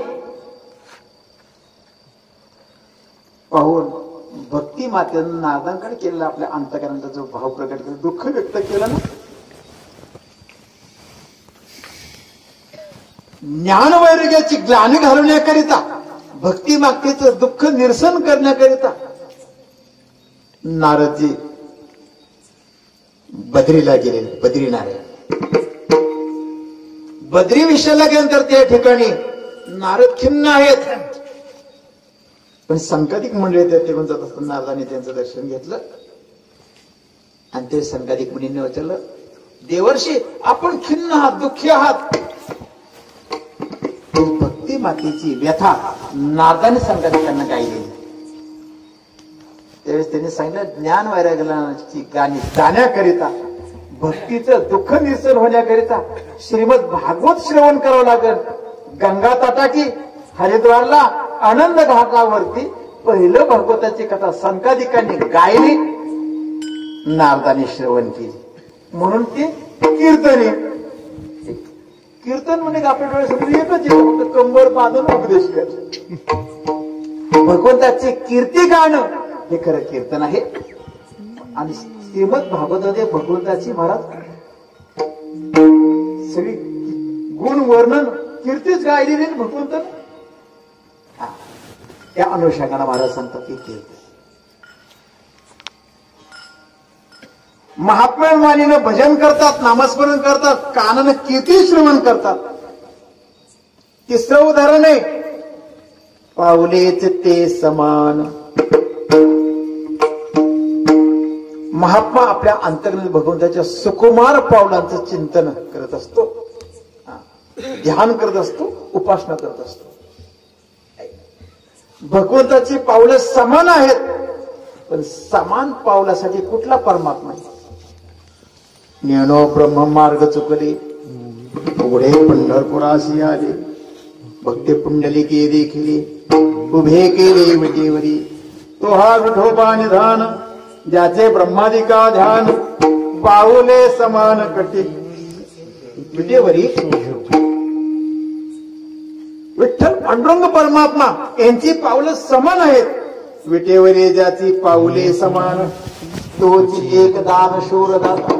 पाहून भक्ती भक्ती मातेनं नारदांकडे केलेला आपल्या अंतकरणाचा जो भाव प्रकट केला, दुःख व्यक्त केलं ना, ज्ञानवैराग्याची ग्लानी घालवण्याकरिता, भक्ती मातेचं दुःख निरसन करण्याकरिता नारदजी बद्रीला गेले. बद्रीनारायण बद्री विषयाला गेल्यानंतर त्या ठिकाणी नारद खिन्न आहेत, पण संकादिक मंडळी त्या ठिकाणी जात असताना नारदांनी त्यांचं दर्शन घेतलं आणि ते संकादिक मुनींनी विचारलं, देवर्षी आपण खिन्न आहात, दुःखी आहात. भक्ती मातेची व्यथा नारदाने संकादिकांना गायली. त्यावेळेस त्यांनी सांगितलं, ज्ञान वैराग्याची गाणी जाण्याकरिता, भक्तीचं दुःख निरसन होण्याकरिता श्रीमद भागवत श्रवण करावं लागेल. गंगा तटाची हरिद्वारला आनंद घाटावरती पहिलं भागवताची कथा संकादिकांनी गायली, नारदाने श्रवण केली, म्हणून ती कीर्तने. कीर्तन म्हणजे आपल्या डोळ्यासमोर एकच फक्त कंबर बांधून उपदेश कर. भगवंताची कीर्ती गाणं हे खरं कीर्तन आहे. आणि श्रीमद भागवतामध्ये भगवंताची महाराज सगळी गुण वर्णन कीर्तीच गायलेली भगवंत. त्या अनुषंगाने महाराज सांगतात की कीर्ती महात्म्यावाणीनं भजन करतात, नामस्मरण करतात, कानानं कीर्ती श्रवण करतात. तिसरं उदाहरण आहे, पावलेच ते समान. महात्मा आपल्या अंतर्गत भगवंताच्या सुकुमार पावलांचं चिंतन करत असतो, ध्यान करत असतो, उपासना करत असतो. भगवंताची पावलं समान आहेत, पण समान पावलासाठी कुठला परमात्मा आहे? ज्ञानो ब्रह्म मार्ग चुकले, उघडे पंढरपुरासी आले, भक्ती पुंडलिके देखिले, उभे केले विटेवरी. तो हा विठोबा निधान, ज्याचे ब्रह्मादिका ध्यान, पाऊले समान कटी विटेवरी. विठ्ठल पांडुरंग परमात्मा यांची पावलं समान आहेत. विटेवरी ज्याची पाऊले समान, तोच एक दान शूरदाता.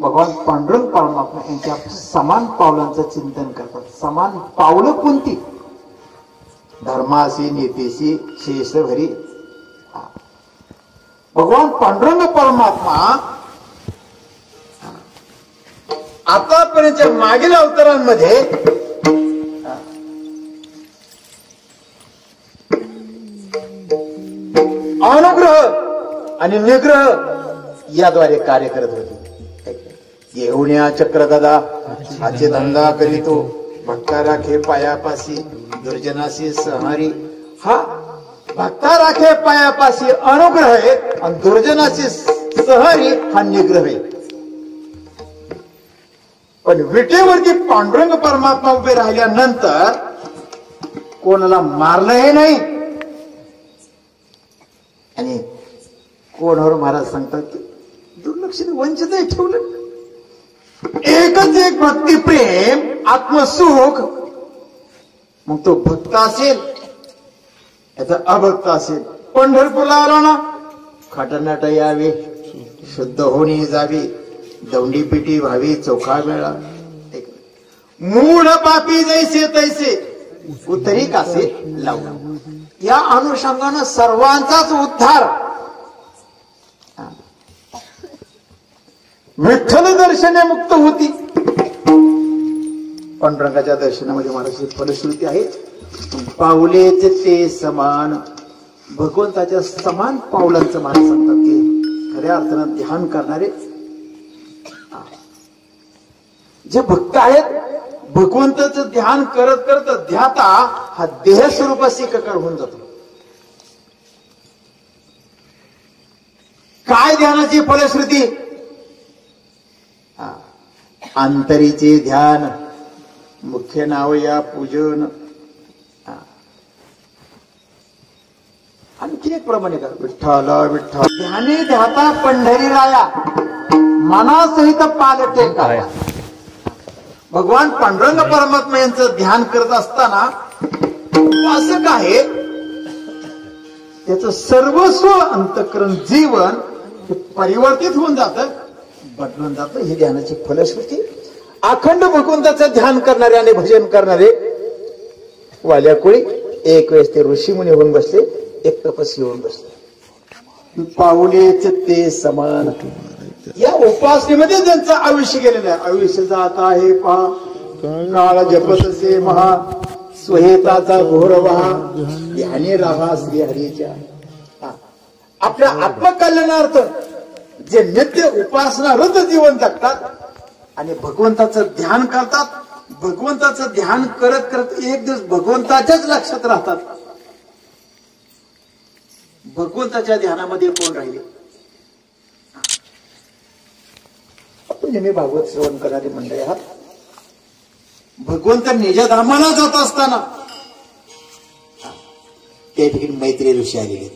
भगवान पांडुरंग परमात्मा यांच्या समान पावलांचं चिंतन करतात. समान पावलं कोणती? धर्माशी नीतीशी शेषभरी. भगवान पांडुरंग परमात्मा आतापर्यंतच्या मागील अवतारांमध्ये अनुग्रह आणि निग्रह याद्वारे कार्य करत होते. घेऊण्या चक्रगदा हाचे धंदा करीतो, भक्ता राखे पायापाशी, दुर्जनाशी संहारी. हा भक्ता राखे पायापाशी अनुग्रह आहे आणि दुर्जनाशी संहारी हा निग्रह आहे. पण विटेवरती पांडुरंग परमात्मा उभे राहिल्यानंतर कोणाला मारलंही नाही आणि कोणावर महाराज सांगतात की दुर्लक्षित वंचित ठेवलं. एकच एक भक्ती प्रेम आत्मसुख. मग तो भक्त असेल याचा अभक्त असेल. पंढरपूरला आला ना, खटनाट यावे, शुद्ध होणे जावे, दौंडी पिटी व्हावी, चोखा मेळा. मूढ पापी जैसे तैसे, उतरी कासे लावू. या अनुषंगानं सर्वांचाच उद्धार. विठ्ठल दर्शने मुक्त होती. पांडुरंगाच्या दर्शनामध्ये महाराज फलश्रुती आहे, पावलेच ते समान. भगवंताच्या समान पावलांचं महाराज सांगतात की खऱ्या अर्थानं ध्यान करणारे जे भक्त आहेत, भगवंताचं ध्यान करत करत ध्याता हा देह स्वरूपाशी एकाकार होऊन जातो. काय ध्यानाची फलश्रुती? अंतरीचे ध्यान, मुख्य नाव या पूजन. आणखी एक प्रमाणे का विठ्ठल विठ्ठल ध्यानी ध्याता पंढरी राया, मनासहित पालटे काय. भगवान पांडुरंग परमात्मा यांचं ध्यान करत असताना उपासक आहे त्याचं सर्वस्व अंतःकरण जीवन हे परिवर्तित होऊन जातं, बदलून जातं. ही ध्यानाची फलश्रुती. अखंड भगवंताचं ध्यान करणारे आणि भजन करणारे वाल्या कोळी एक वेळेस ते ऋषीमुनी होऊन बसले, एक तपस्वी होऊन बसले. पाऊलेच ते समान. या उपासनेमध्ये त्यांचं आयुष्य गेलेलं आहे. आयुष्य जात आहे पहा, काळ जपतसे महा, स्वहेताचा घोर वहा, ध्यानी राहा श्री हरीच्या. आपल्या आत्मकल्याणार्थ जे नित्य उपासनारत जीवन जगतात आणि भगवंताचं ध्यान करतात, भगवंताचं ध्यान करत करत एक दिवस भगवंताच्याच लक्षात राहतात. भगवंताच्या ध्यानामध्ये कोण राहिले? आपण नेहमी भागवत श्रवण करणारी मंडळी आहात. भगवंत निजधामाला जात असताना त्या ठिकाणी मैत्री ऋषी आलेले.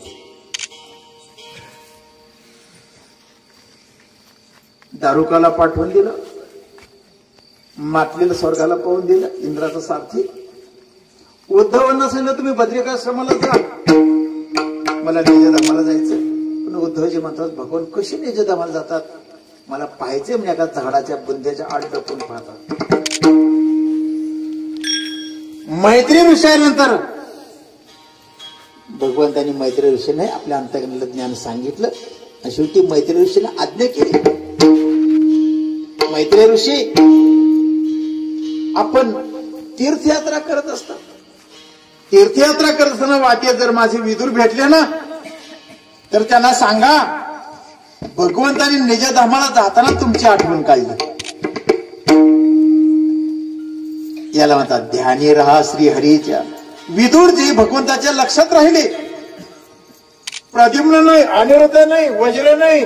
दारुकाला पाठवून दिलं, मातलेलं स्वर्गाला पाहून दिलं, इंद्राचा सारथी. उद्धवांना सांगितलं तुम्ही बद्रिकाश्रमाला जा, मला निजधामाला जायचं. पण उद्धवजी म्हणतात भगवान कशी निजधामाला जातात, मला पाहायचे म्हणजे एका झाडाच्या बुंद्याच्या आड डपून पाहतात. मैत्री ऋषीनंतर भगवंतांनी मैत्री ऋषीने आपल्या अंतःकरणाला ज्ञान सांगितलं आणि शेवटी मैत्री ऋषीने आज्ञा केली. मैत्री ऋषी आपण तीर्थयात्रा करत असतात, तीर्थयात्रा करत असताना वाटेत जर माझे विदुर भेटले ना तर त्यांना सांगा भगवंतांनी निजधामाला जाताना तुमची आठवण काढली. याला म्हणतात ध्यानी रहा श्री हरीच्या. विदुरजी भगवंताच्या लक्षात राहिले. प्रद्युम्न नाही, अनिरुद्ध नाही, वज्र नाही,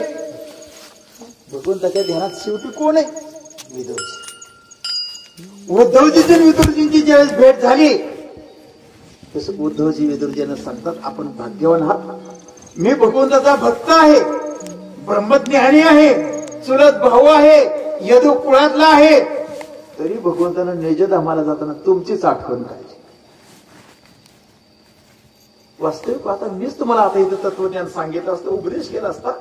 भगवंताच्या ध्यानात शेवटी कोण आहे? विदुरजी. उद्धवजीची विदुरजींची ज्यावेळेस भेट झाली तसं उद्धवजी विदुरजींना सांगतात आपण भाग्यवान आहात, मी भगवंताचा भक्त आहे, ब्रह्मज्ञानी आहे, चुलत भाऊ आहे, यदु कुळातला आहे, तरी भगवंतानं निजधामाला जाताना तुमचीच आठवण करायची. वास्तविक पाहता मीच तुम्हाला आता इथं तत्वज्ञान सांगितलं असतं, उपदेश केला असता.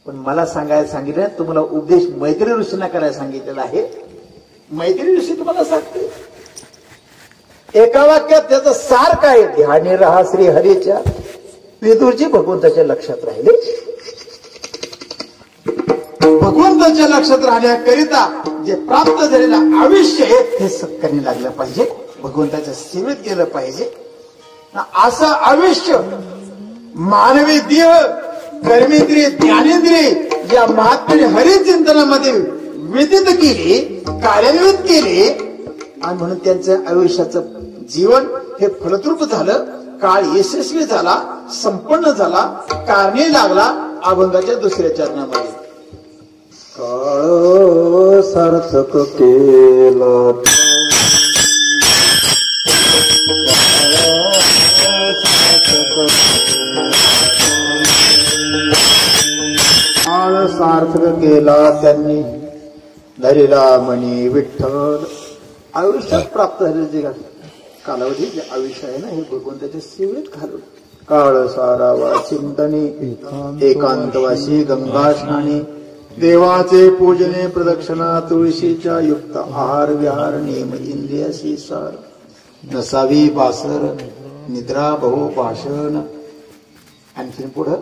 पण मला सांगायला सांगितलं, तुम्हाला उपदेश मैत्री ऋषींना करायला सांगितलेला आहे. मैत्री ऋषी तुम्हाला सांगते एका वाक्यात त्याचं सार काय? ध्यानी रहा श्री हरीच्या. विदुरजी भगवंताच्या लक्षात राहिले. भगवंताच्या लक्षात राहण्याकरिता जे प्राप्त झालेलं आयुष्य आहे ते सत्कारणी लागलं पाहिजे, भगवंताच्या सेवेत गेलं पाहिजे. असं आयुष्य मानवी देह, कर्मेंद्रिय, ज्ञानेंद्रिय या महात्म्याने हरिचिंतनामध्ये विदित केली, कार्यान्वित केली आणि म्हणून त्यांच्या आयुष्याचं जीवन हे फलद्रूप झालं. काळ यशस्वी झाला, संपन्न झाला, कारणे लागला अभंगाच्या दुसऱ्या चरणामध्ये. काळ सार्थक केला काळ सार्थक केला त्यांनी, धरिला म्हणे विठ्ठल. आयुष्यात प्राप्त झालेले जे कालावधी जे आयुष्य आहे ना हे भगवंताच्या सेवेत घालून. काळ सारावा चिंतने, एकांतवासी गंगा स्नाने, देवाचे पूजने प्रदक्षिणा, तुळशीच्या युक्त आहार विहार, नेम इंद्रियाशी सार, नसावी बासर, निद्रा बहु भाषण. आणखीन पुढं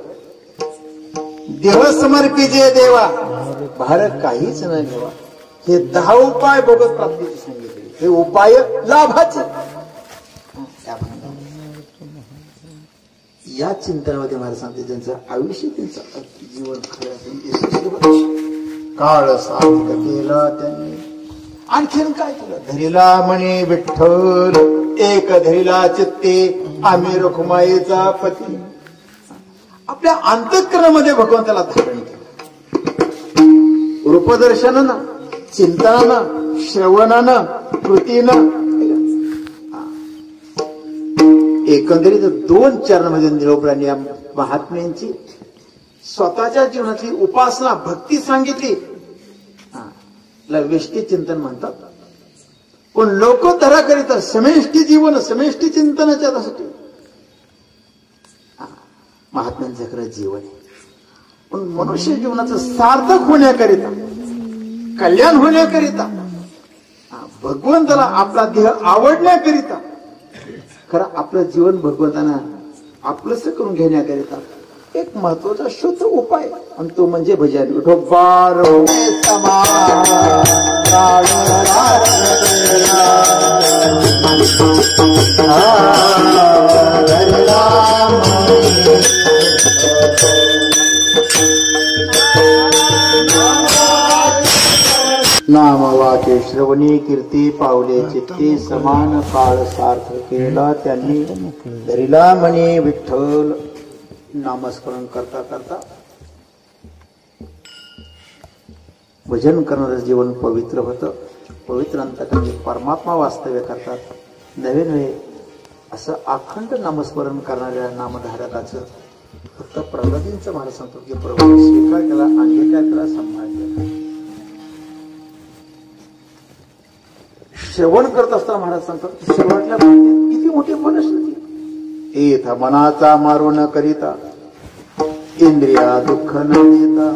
देव समर्पिजे देवा, भार काहीच न घेवा. हे 10 उपाय भगवत प्राप्तीचे सांगितले. हे उपाय लाभाचे. या चिंतनामध्ये मला सांगते ज्यांचं आयुष्य त्यांचं जीवन काळ सार्थक केला त्यांनी. आणखीन काय केलं? धरिला म्हणे विठ्ठल, एक धरिला चित्ते, आम्ही रखुमाईचा पती. आपल्या अंतःकरणामध्ये भगवंताला धारण केलं. रूपदर्शनानं, चिंतनानं, श्रवणानं, कृतीनं. एकंदरीत 2 चरणामध्ये निरोपरांनी या महात्म्यांची स्वतःच्या जीवनातली उपासना भक्ती सांगितली. व्यष्टी चिंतन म्हणतात. पण लोक धरा करीत समष्टी जीवन, समष्टी चिंतनाच्या साठी महात्म्यांचं खरं जीवन आहे. पण मनुष्य जीवनाचं सार्थक होण्याकरिता, कल्याण होण्याकरिता, भगवंताला आपला देह आवडण्याकरिता, खरं आपलं जीवन भगवंतांना आपलंच करून घेण्याकरिता एक महत्वाचा शुद्ध उपाय, आणि तो म्हणजे भजन. विठोबा नाम वाचे श्रवणी कीर्ती पावले चित्ती समान काळ सार्थ केला त्यांनी धरिला म्हणे विठ्ठल. नामस्मरण करता करता भजन करणारं जीवन पवित्र होतं. पवित्र अंतकरणी परमात्मा वास्तव्य करतात. नवे नवे असं अखंड नामस्मरण करणाऱ्या नामधारकाचं फक्त प्रगतींचं महाराज सांगतो की प्रभू स्वीकार केला, अंगीकार केला, सन्मान केला. श्रवण करत असताना महाराज सांगतात श्रवणातल्या किती मोठी फलश्रुती. एथ मनाचा मारो न करिता, इंद्रिया दुःख न देता,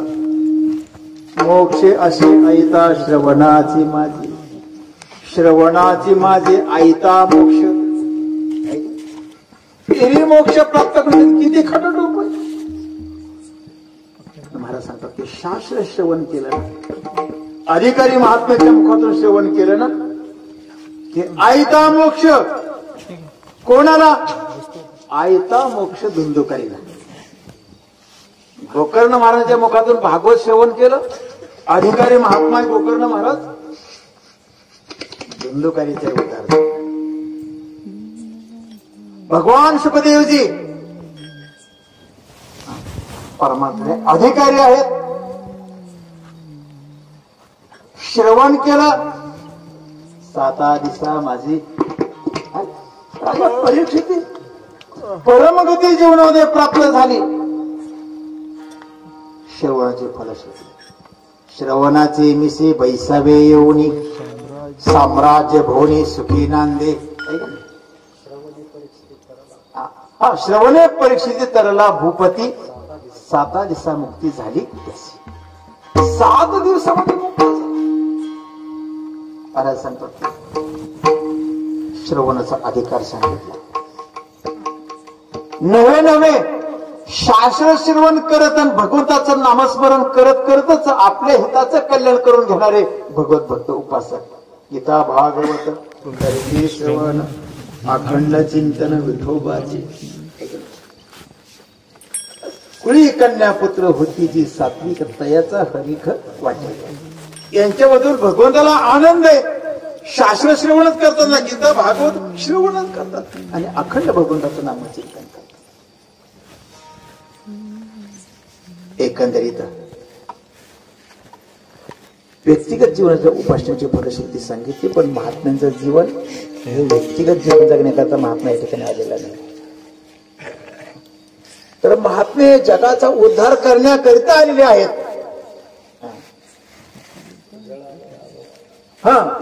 मोक्षे असे ऐता श्रवणाची माझी, श्रवणाची माझे ऐता मोक्ष. तेरी मोक्ष प्राप्त करण्यात किती खटडूप. महाराज सांगतात की शास्त्र श्रवण केलं ना, अधिकारी महात्म्याच्या मुखातून श्रवण केलं ना, की ऐता मोक्ष. कोणाला? ऐता मोक्ष धुंदुकारीला. गोकर्ण महाराजांच्या मुखातून भागवत श्रवण केलं, अधिकारी महात्मा गोकर्ण महाराज धुंदुकारीचे उदाहरण. भगवान सुखदेवजी परमात्मा अधिकारी आहेत. श्रवण केलं, 7 दिवसा माझी परीक्षित परमगती जीवनामध्ये प्राप्त झाली. श्रवणाची फलश्रुती. श्रवणाचे मिसे बैसावे येऊनी, साम्राज्य भोवनी सुखी नांदे. श्रवणे परीक्षित तरला भूपती, 7 दिवसा मुक्ती झाली. 7 दिवसामध्ये मुक्ती झाली. महाराज सांगतात श्रवणाचा अधिकार सांगितला. नवे नवे शास्त्र श्रवण करत आणि भगवंताचं नामस्मरण करत करतच आपल्या हिताचं कल्याण करून घेणारे भगवत भक्त उपासक. गीता भागवत श्रवण, अखंड चिंतन विठोबाचे. कुळी कन्या पुत्र होती जी सात्विक तयाचा हरिख वाटेल. यांच्यामधून भगवंताला आनंद आहे. शास्त्र श्रवणच करताना गीता भागवत श्रवणच करतात आणि अखंड भगवंताचं नामचिंतन करतात. एकंदरीत व्यक्तिगत जीवनाच्या उपासनेची फलश्रुती सांगितली. पण महात्म्यांचं जीवन हे व्यक्तिगत जीवन जगण्याकरता महात्मा या ठिकाणी आलेला नाही. तर महात्मे जगाचा उद्धार करण्याकरिता आलेले आहेत.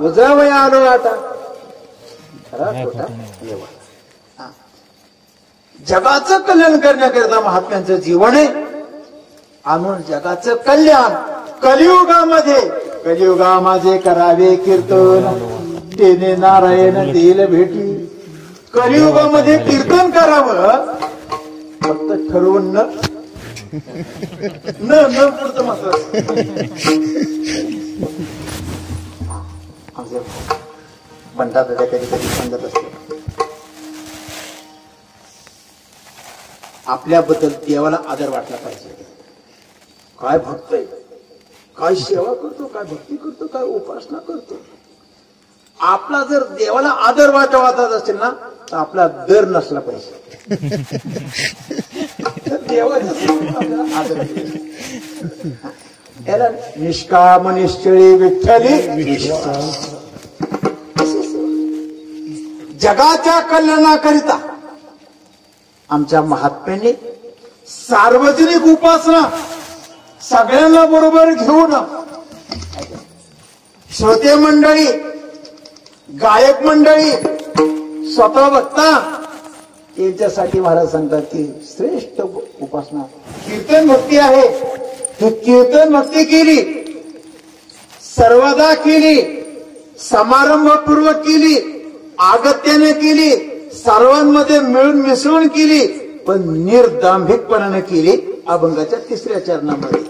उजावया आलो आता जगाचं कल्याण करण्याकरिता महात्म्यांचं जीवन आहे. आणून जगाचं कल्याण कलियुगामध्ये करावे कीर्तन, तेने नारायण देईल भेटी. कलियुगामध्ये कीर्तन करावं, फक्त ठरवून न पुढचं मात्र. म्हणतात कधी कधी सांगत असते आपल्याबद्दल देवाला आदर वाटला पाहिजे. काय भक्त आहे, काय सेवा करतो, काय भक्ती करतो, काय उपासना करतो. आपला जर देवाला आदर वाटत असेल ना तर आपला दर नसला पाहिजे. देवाचा आदर याला निष्काम निश्चळी विठ्ठली. जगाच्या कल्याणाकरिता आमच्या महात्म्यांनी सार्वजनिक उपासना सगळ्यांना बरोबर घेऊन श्रोते मंडळी, गायक मंडळी, स्वतः वक्ता यांच्यासाठी महाराज सांगतात की श्रेष्ठ उपासना कीर्तन भक्ती आहे. तू कीर्तन भक्ती केली, सर्वदा केली, समारंभपूर्वक केली, आगत्याने केली, सर्वांमध्ये मिळून मिसळून केली, पण निर्दांभिकपणाने केली अभंगाच्या 3ऱ्या चरणामध्ये.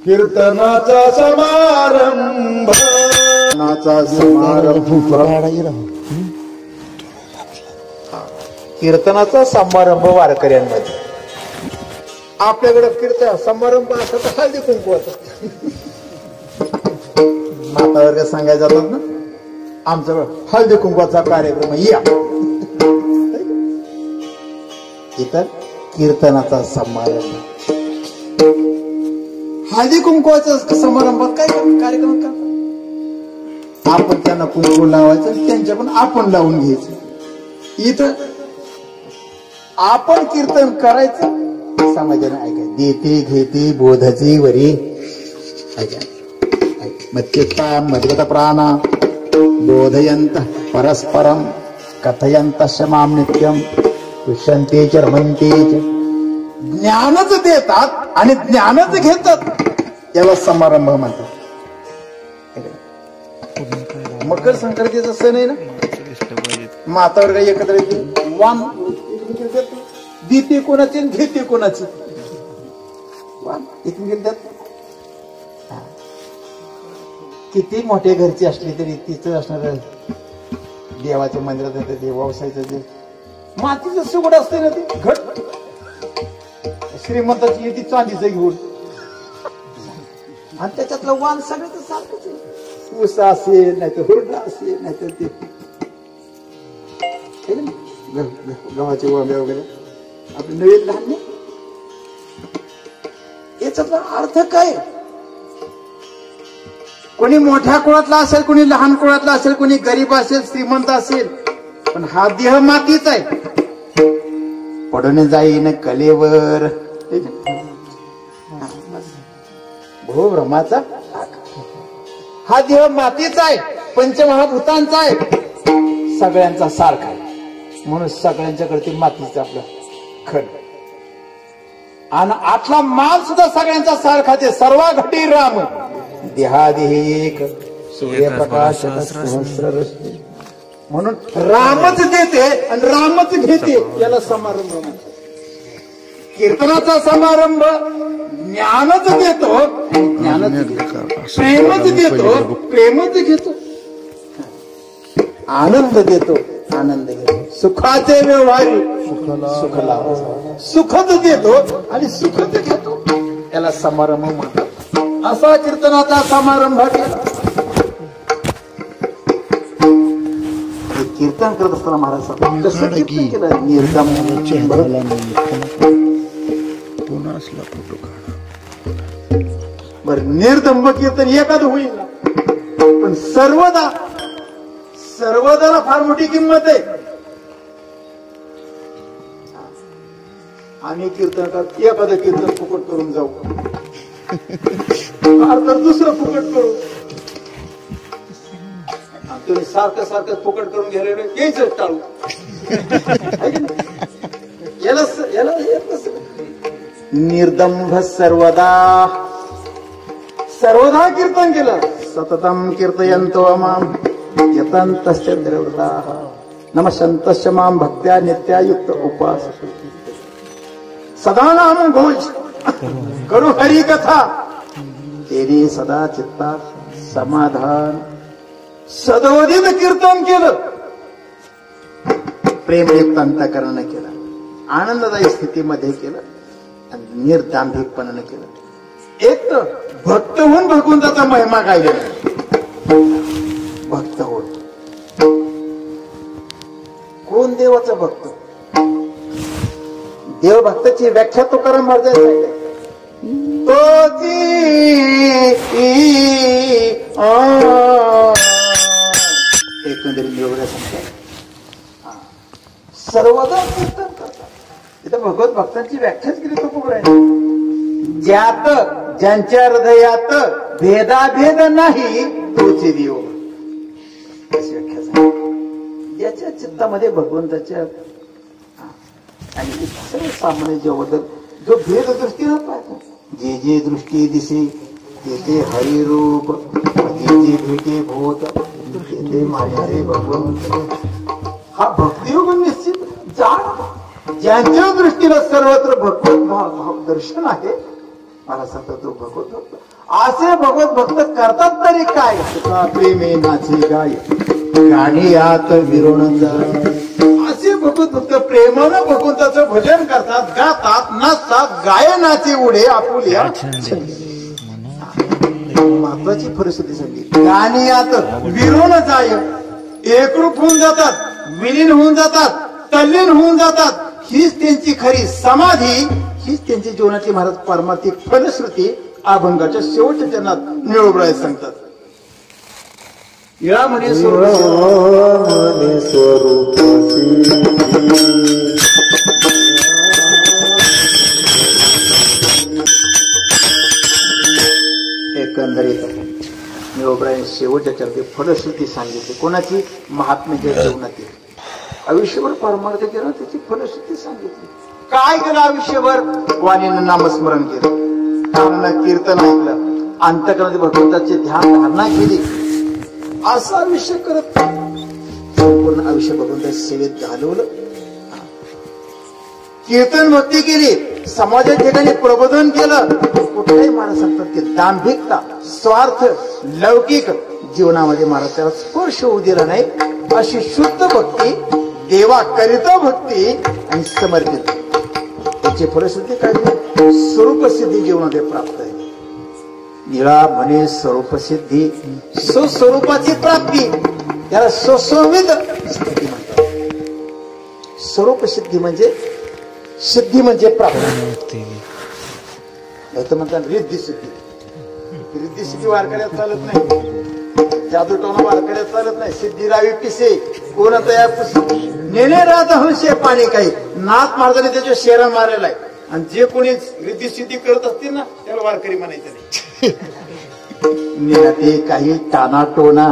कीर्तनाचा समारंभ कीर्तनाचा समारंभ वारकऱ्यांमध्ये. आपल्याकडे कीर्तन समारंभ असं तर हळदी कुंकवाचा माता वर्ग सांगायला जातात ना, आमच्याकडे हळदी कुंकवाचा कार्यक्रम या. इतर कीर्तनाचा समारंभ, हळदी कुंकवाचा समारंभात काय कार्यक्रम करतात. आपण त्यांना कुंकू लावायचं, त्यांच्याकडून आपण लावून घ्यायचं. इथं आपण कीर्तन करायचं, समाजाने ऐका, देते घेते बोधची वरी ऐका, मत्यता मद्गत प्राणा बोधयंत परस्परम कथयंत शमाम नित्यम तुष्यंते च रमन्ते च. ज्ञानच देतात आणि ज्ञानच घेतात, याला समारंभ म्हणतात. मकर संक्रांतीचा सण आहे ना, माता वर्ग एकत्र येते, वाण देते कोणाची घेते कोणाची, वाण एकमेकांना देतात. किती मोठ्या घरची असली तरी तिचं असणार देवाच्या मंदिरात ते व्यवसायाचं जे मातीचं सुगड असते ना, ते घट श्रीमंताची येते चांदीचं घेऊन, आणि त्याच्यातलं वाण सगळं सारखंच आहे. ऊस असेल, नाहीतर हुरडा असेल, नाहीतर ते गव्हाचे वांबे वगैरे आपले नवीन धान्य. याचा अर्थ काय? कोणी मोठ्या कुळातला असेल, कोणी लहान कुळातला असेल, कोणी गरीब असेल, श्रीमंत असेल, पण हा देह मातीच आहे. पडून जाईन कलेवर भो ब्रह्माचा. हा देह मातीचा आहे, पंचमहाभूतांचा आहे, सगळ्यांचा सारखा आहे. म्हणून सगळ्यांच्याकडे ते मातीचं आपलं खड, आणि आतला माल सुद्धा सगळ्यांचा सारखा. ते सर्व घटी राम देहादेही एक सूर्यप्रकाश सहस्र. म्हणून रामच देते आणि रामच घेते, याला समारंभ म्हणतात. कीर्तनाचा समारंभ ज्ञानच देतो, ज्ञानच प्रेमच देतो, प्रेमच घेतो, आनंद देतो, आनंद घेतो, सुखाचे व्यवहारी सुख लाभ, सुखच देतो आणि सुखच घेतो, याला समारंभ म्हणतात. असा कीर्तनाचा समारंभ केला. कीर्तन करत असताना महाराज कसं कीर्तन केलं, निर्दम बरं. निर्दंभ कीर्तन एखादं होईल ना, पण सर्वदा सर्वदाला फार मोठी किंमत आहे. आम्ही कीर्तन करत एखादं कीर्तन फुकट करून जाऊ, तर दुसरं फुकट करू. तुम्ही सारखं सारखं फुकट करून घ्यायला यायचं टाळू. याला निर्दंभ सर्वदा सर्वदा कीर्तन केलं. सततम कीर्तयन्तो माम यतन्तश्च द्रवृताः नमस्यन्तश्च माम भक्त्या नित्या युक्त उपास. सदा नाम घोष करू हरी कथा तेरी सदा चित्ता समाधान. सदोदित कीर्तन केलं, प्रेमयुक्त अंतःकरणाने केलं, आनंददायी स्थितीमध्ये केलं, आणि निर्दांभिकपणाने केलं. एक तर भक्त होऊन भगवंताचा महिमा गायलेला. भक्त होऊन कोण देवाचा भक्त? देवभक्ताची व्याख्या तुकाराम महाराजांनी सांगितली. एकंदरीत एवढ्या सांगतात, सर्वदा कीर्तन करतात. इथं भगवत भक्तांची व्याख्याच केली तुकोबारायांनी. ज्यात ज्यांच्या हृदयात भेदाभेद नाही तोचे देव, अशी व्याख्या सांगितली. ज्याच्या चित्तामध्ये भगवंताच्या आणि सर्वसामान्य जीवाबद्दल जो भेद दृष्टीनं पाहतो, जे जे दृष्टी दिसे ते ते हरिरूप, जे जे भेटे भूत ते ते माझे भगवंत. हा भक्तियोग निश्चित जाण ज्यांच्या दृष्टीनं सर्वत्र भगवत भाव दर्शन आहे. मला सांगतो तो भगवत भक्त असे भगवत भक्त करतात तरी काय? प्रेमे नाचे गाय गाणी आत विरोण जाय. असे भगवत भक्त प्रेमानं भगवंताचं भजन करतात, गातात, नाचतात, गायनाचे उडे आपुल्या. महत्वाची परिस्थिती सांगली. गाणी आत विरोण जाय, एकरूप होऊन जातात, विलीन होऊन जातात, तल्लीन होऊन जातात. हीच त्यांची खरी समाधी, हीच त्यांची जीवनाची महाराज पारमार्थिक फलश्रुती अभंगाच्या शेवटच्या चरणात निळोबराय सांगतात. या म्हणे एकंदरीत निळोबराय शेवटच्या चरणात फलश्रुती सांगितली. कोणाची? महात्म्याच्या जीवनातील आयुष्यभर पारमार्थ केलं त्याची फलश्रुती सांगितली. काय केलं आयुष्यभर? वाणीनं नामस्मरण केलं, कानानं कीर्तन ऐकलं, अंतःकरणात भगवंताचे ध्यान धारणा केली. असं आयुष्य करत संपूर्ण आयुष्य भगवंताच्या सेवेत घालवलं. कीर्तन भक्ती केली, समाजाच्या ठिकाणी प्रबोधन केलं. कुठल्याही माणसांप्रती दांभिकता, स्वार्थ, लौकिक जीवनामध्ये महाराज त्याला स्पर्श होऊ दिला नाही. अशी शुद्ध भक्ती, देवाकरिता भक्ती आणि समर्पित, त्याची फलश्रुती काय? स्वरूपसिद्धी जीवनामध्ये प्राप्त आहे. निळा म्हणे स्वरूपसिद्धी, स्वस्वरूपाची प्राप्ती, त्याला सुसंवित स्थिती म्हणतात. स्वरूपसिद्धी म्हणजे सिद्धी म्हणजे प्राप्ती. म्हणतात रिद्धी सिद्धी. रिद्धी सिद्धी वारकऱ्यात चालत नाही, जादू टोना वारकऱ्यात चालत नाही. सिद्धी रावी पिसे कोण तयार नेणे राहत हंशे पाणी काही. नाथ महाराजांनी त्याच्या शेरा मारलेला आहे. आणि जे कोणी रिद्धी सिद्धी करत असतील ना त्याला वारकरी म्हणायचं नाही. ते काही टाना टोना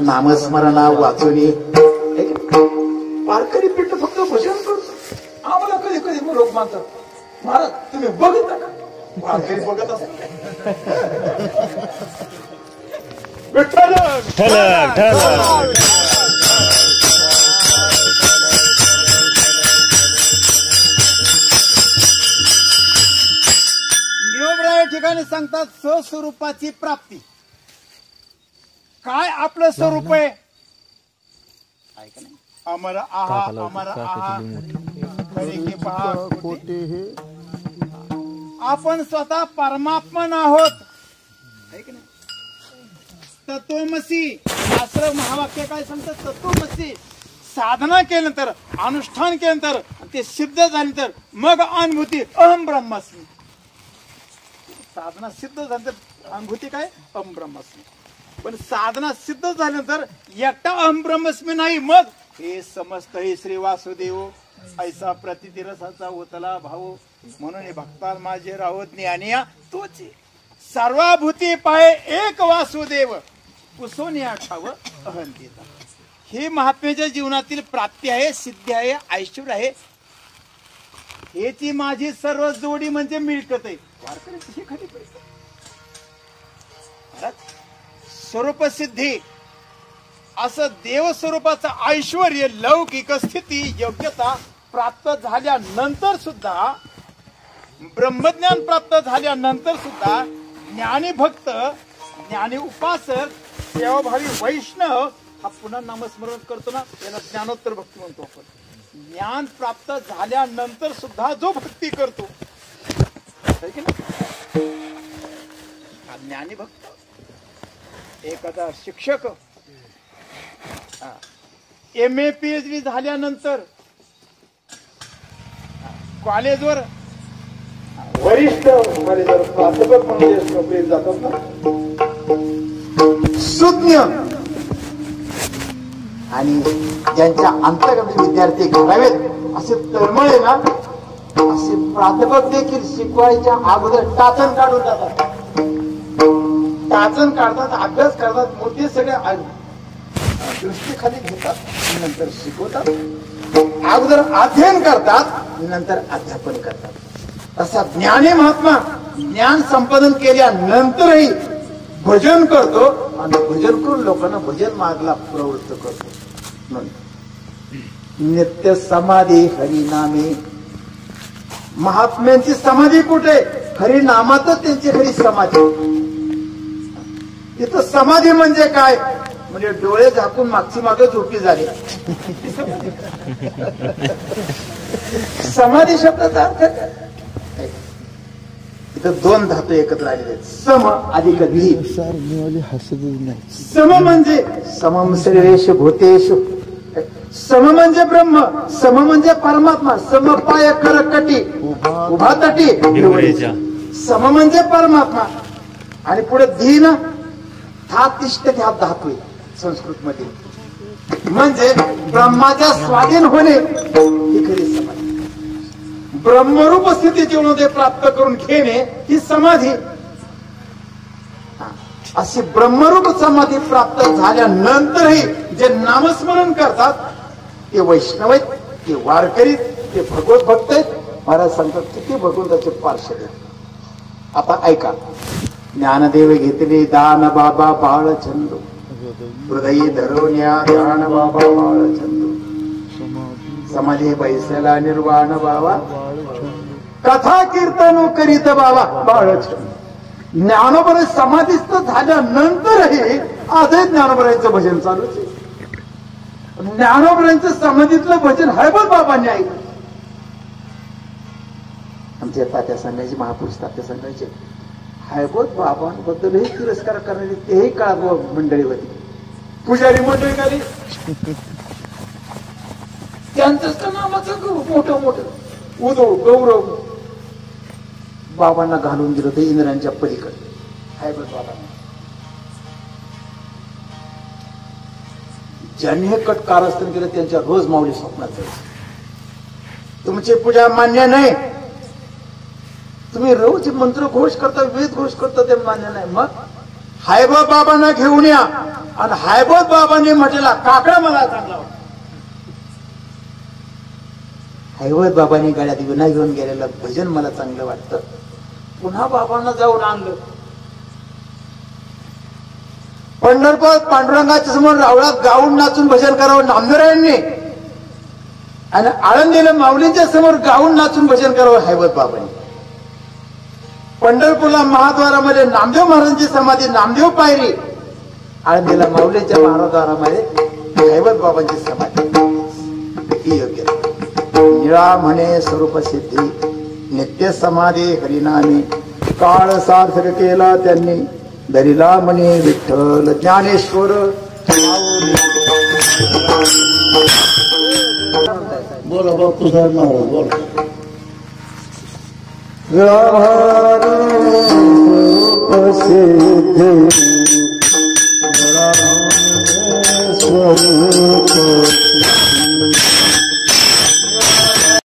नामस्मरणा वाचुनी वारकरी पिठ फक्त भजन करतो. आम्हाला कधी कधी लोक मानतात, महाराज तुम्ही बघता का? वारकरी बघत असतात. ठिकाणी सांगतात स्वस्वरूपाची प्राप्ती. काय आपलं स्वरूप आहे? अमर आहा, अमर आहा, आपण स्वतः परमात्मन आहोत. तत्वमसी असं महावाक्य काय सांगतात? तत्वमसी. साधना केल्यानंतर, अनुष्ठान केल्यानंतर, ते सिद्ध झाल्यानंतर मग अनुभूती अहम ब्रह्मास्मी. साधना सिद्ध झाल्यानंतर अनुभूती काय? अहम ब्रह्मास्मी. पण साधना सिद्ध झाल्यानंतर एकटा अहम ब्रह्मास्मी नाही, मग हे समस्त हे श्री वासुदेव ऐसा प्रतिती रसाचा ओतला भाऊ. म्हणून हे भक्ताल माझे राहोत ज्ञानिया तोच सर्वाभूती पाय एक वासुदेव पुसोनिया ठाव अहंतीता. ही महात्म्याच्या जीवनातील प्राप्ती आहे, सिद्धी आहे, ऐश्वर्य आहे. हेची माझी सर्व जोडी म्हणजे मिळकत आहे. वारकऱ्याची ही खरी परिस्थिती. स्वरूपसिद्धी असं देवस्वरूपाचं ऐश्वर्य, लौकिक स्थिती, योग्यता प्राप्त झाल्यानंतर सुद्धा, ब्रह्मज्ञान प्राप्त झाल्यानंतर सुद्धा ज्ञानी भक्त, ज्ञानी उपासक, सेवाभावी वैष्णव हा पुन्हा नामस्मरण करतो ना, त्याला ज्ञानोत्तर भक्ती म्हणतो आपण. ज्ञान प्राप्त झाल्यानंतर सुद्धा जो भक्ती करतो, ज्ञानी भक्त. एखादा शिक्षक MA PhD झाल्यानंतर कॉलेजवर वरिष्ठ कॉलेजवर प्राध्यापक म्हणून नोकरीला जातात ना, सुज्ञ आणि ज्यांच्या अंतर्गत विद्यार्थी घडावेत असे तळमळे ना, असे प्राध्यापक देखील शिकवायच्या अगोदर टाचण काढून जातात. टाचण काढतात, अभ्यास करतात, मुद्दे सगळे दृष्टी खाली घेतात, नंतर शिकवतात. अगोदर अध्ययन करतात नंतर अध्यापन करतात. असा ज्ञानी महात्मा ज्ञान संपादन केल्यानंतरही भजन करतो आणि भजन करून लोकांना भजन मार्गाला प्रवृत्त करतो. नित्य समाधी हरिनामी. महात्म्यांची समाधी कुठे? हरिनामातच त्यांची हरी समाधी. तिथं समाधी म्हणजे काय? म्हणजे डोळे झाकून मागची मागे झोपी झाली. समाधी शब्दाचा अर्थ काय? इथं दोन धातू एकत्र आलेले आहेत. सम अधिक धी. सम म्हणजे समम सर्वेषु भूतेषु. सम म्हणजे ब्रह्म, सम म्हणजे परमात्मा. सम पाय करकटी उभा तटी. सम म्हणजे परमात्मा. आणि पुढे धीन हा तिष्ठ ह्या धातू आहे संस्कृत मध्ये. म्हणजे ब्रह्माच्या स्वाधीन होणे ही खरी समाधी. ब्रह्मरूप स्थिती जीवनामध्ये प्राप्त करून घेणे ही समाधी. अशी ब्रह्मरूप समाधी प्राप्त झाल्यानंतरही जे नामस्मरण करतात ते वैष्णव आहेत, ते वारकरी, ते भगवत भक्त आहेत. महाराज सांगतात किती भगवंताचे पार्षद आहेत. आता ऐका. ज्ञानदेव घेतले दान बाबा बाळचंदू. हृदयी धरवण्या ध्यान बाबा बाळचंदू. समाधी बैसला निर्वाण बाबा. कथा कीर्तन करीत बाबा बाळचंदू. ज्ञानोबर समाधीस्थ झाल्यानंतरही आजही ज्ञानोबरांचं भजन चालूच आहे. ज्ञानोबरांचं समाधीतलं भजन हैबत बाबांनी ऐकलं. आमच्या तात्या सांगायचे, महापुरुष तात्या सांगायचे, हैबत बाबांबद्दलही तिरस्कार करणारी तेही काळात मंडळी होती. पुजारी मंडळी खाली त्यांचंच नामाचं मोठं मोठं उदो गौरव बाबांना घालून दिलं ते इंद्रांच्या पलीकडे. हैबत बाबांना ज्यांनी हे कट कारस्थान केलं त्यांच्या रोज माऊली स्वप्नात जायचं. तुमची पूजा मान्य नाही, तुम्ही रोज मंत्र घोष करता, वेद घोष करता, ते मान्य नाही. मग हैबत बाबांना घेऊन या. आणि हैबत बाबांनी म्हटलेला काकडा मला चांगला वाटतो. हैबत बाबांनी गाड्यात विना घेऊन गेलेलं भजन मला चांगलं वाटतं. पुन्हा बाबांना जाऊन आणलं. पंढरपूर पांडुरंगाच्या समोर रावळात गाऊन नाचून भजन करावं नामदेवरायांनी. आणि आळंदीला माऊलींच्या समोर गाऊन नाचून भजन करावं हैबत बाबांनी. पंढरपूरला महाद्वारामध्ये नामदेव महाराजांची समाधी नामदेव पायरी. आळंदीला माऊलींच्या महाद्वारामध्ये हैबत बाबांची समाधी. ही योग्य. निळा म्हणे स्वरूप सिद्धी. नित्य समाधी हरिनामी. काळ सार्थक केला त्यांनी. धरिला म्हणे विठ्ठल ज्ञानेश्वर. बोला बापू साहेब महाराज बोला. स्वरूप सिद्धी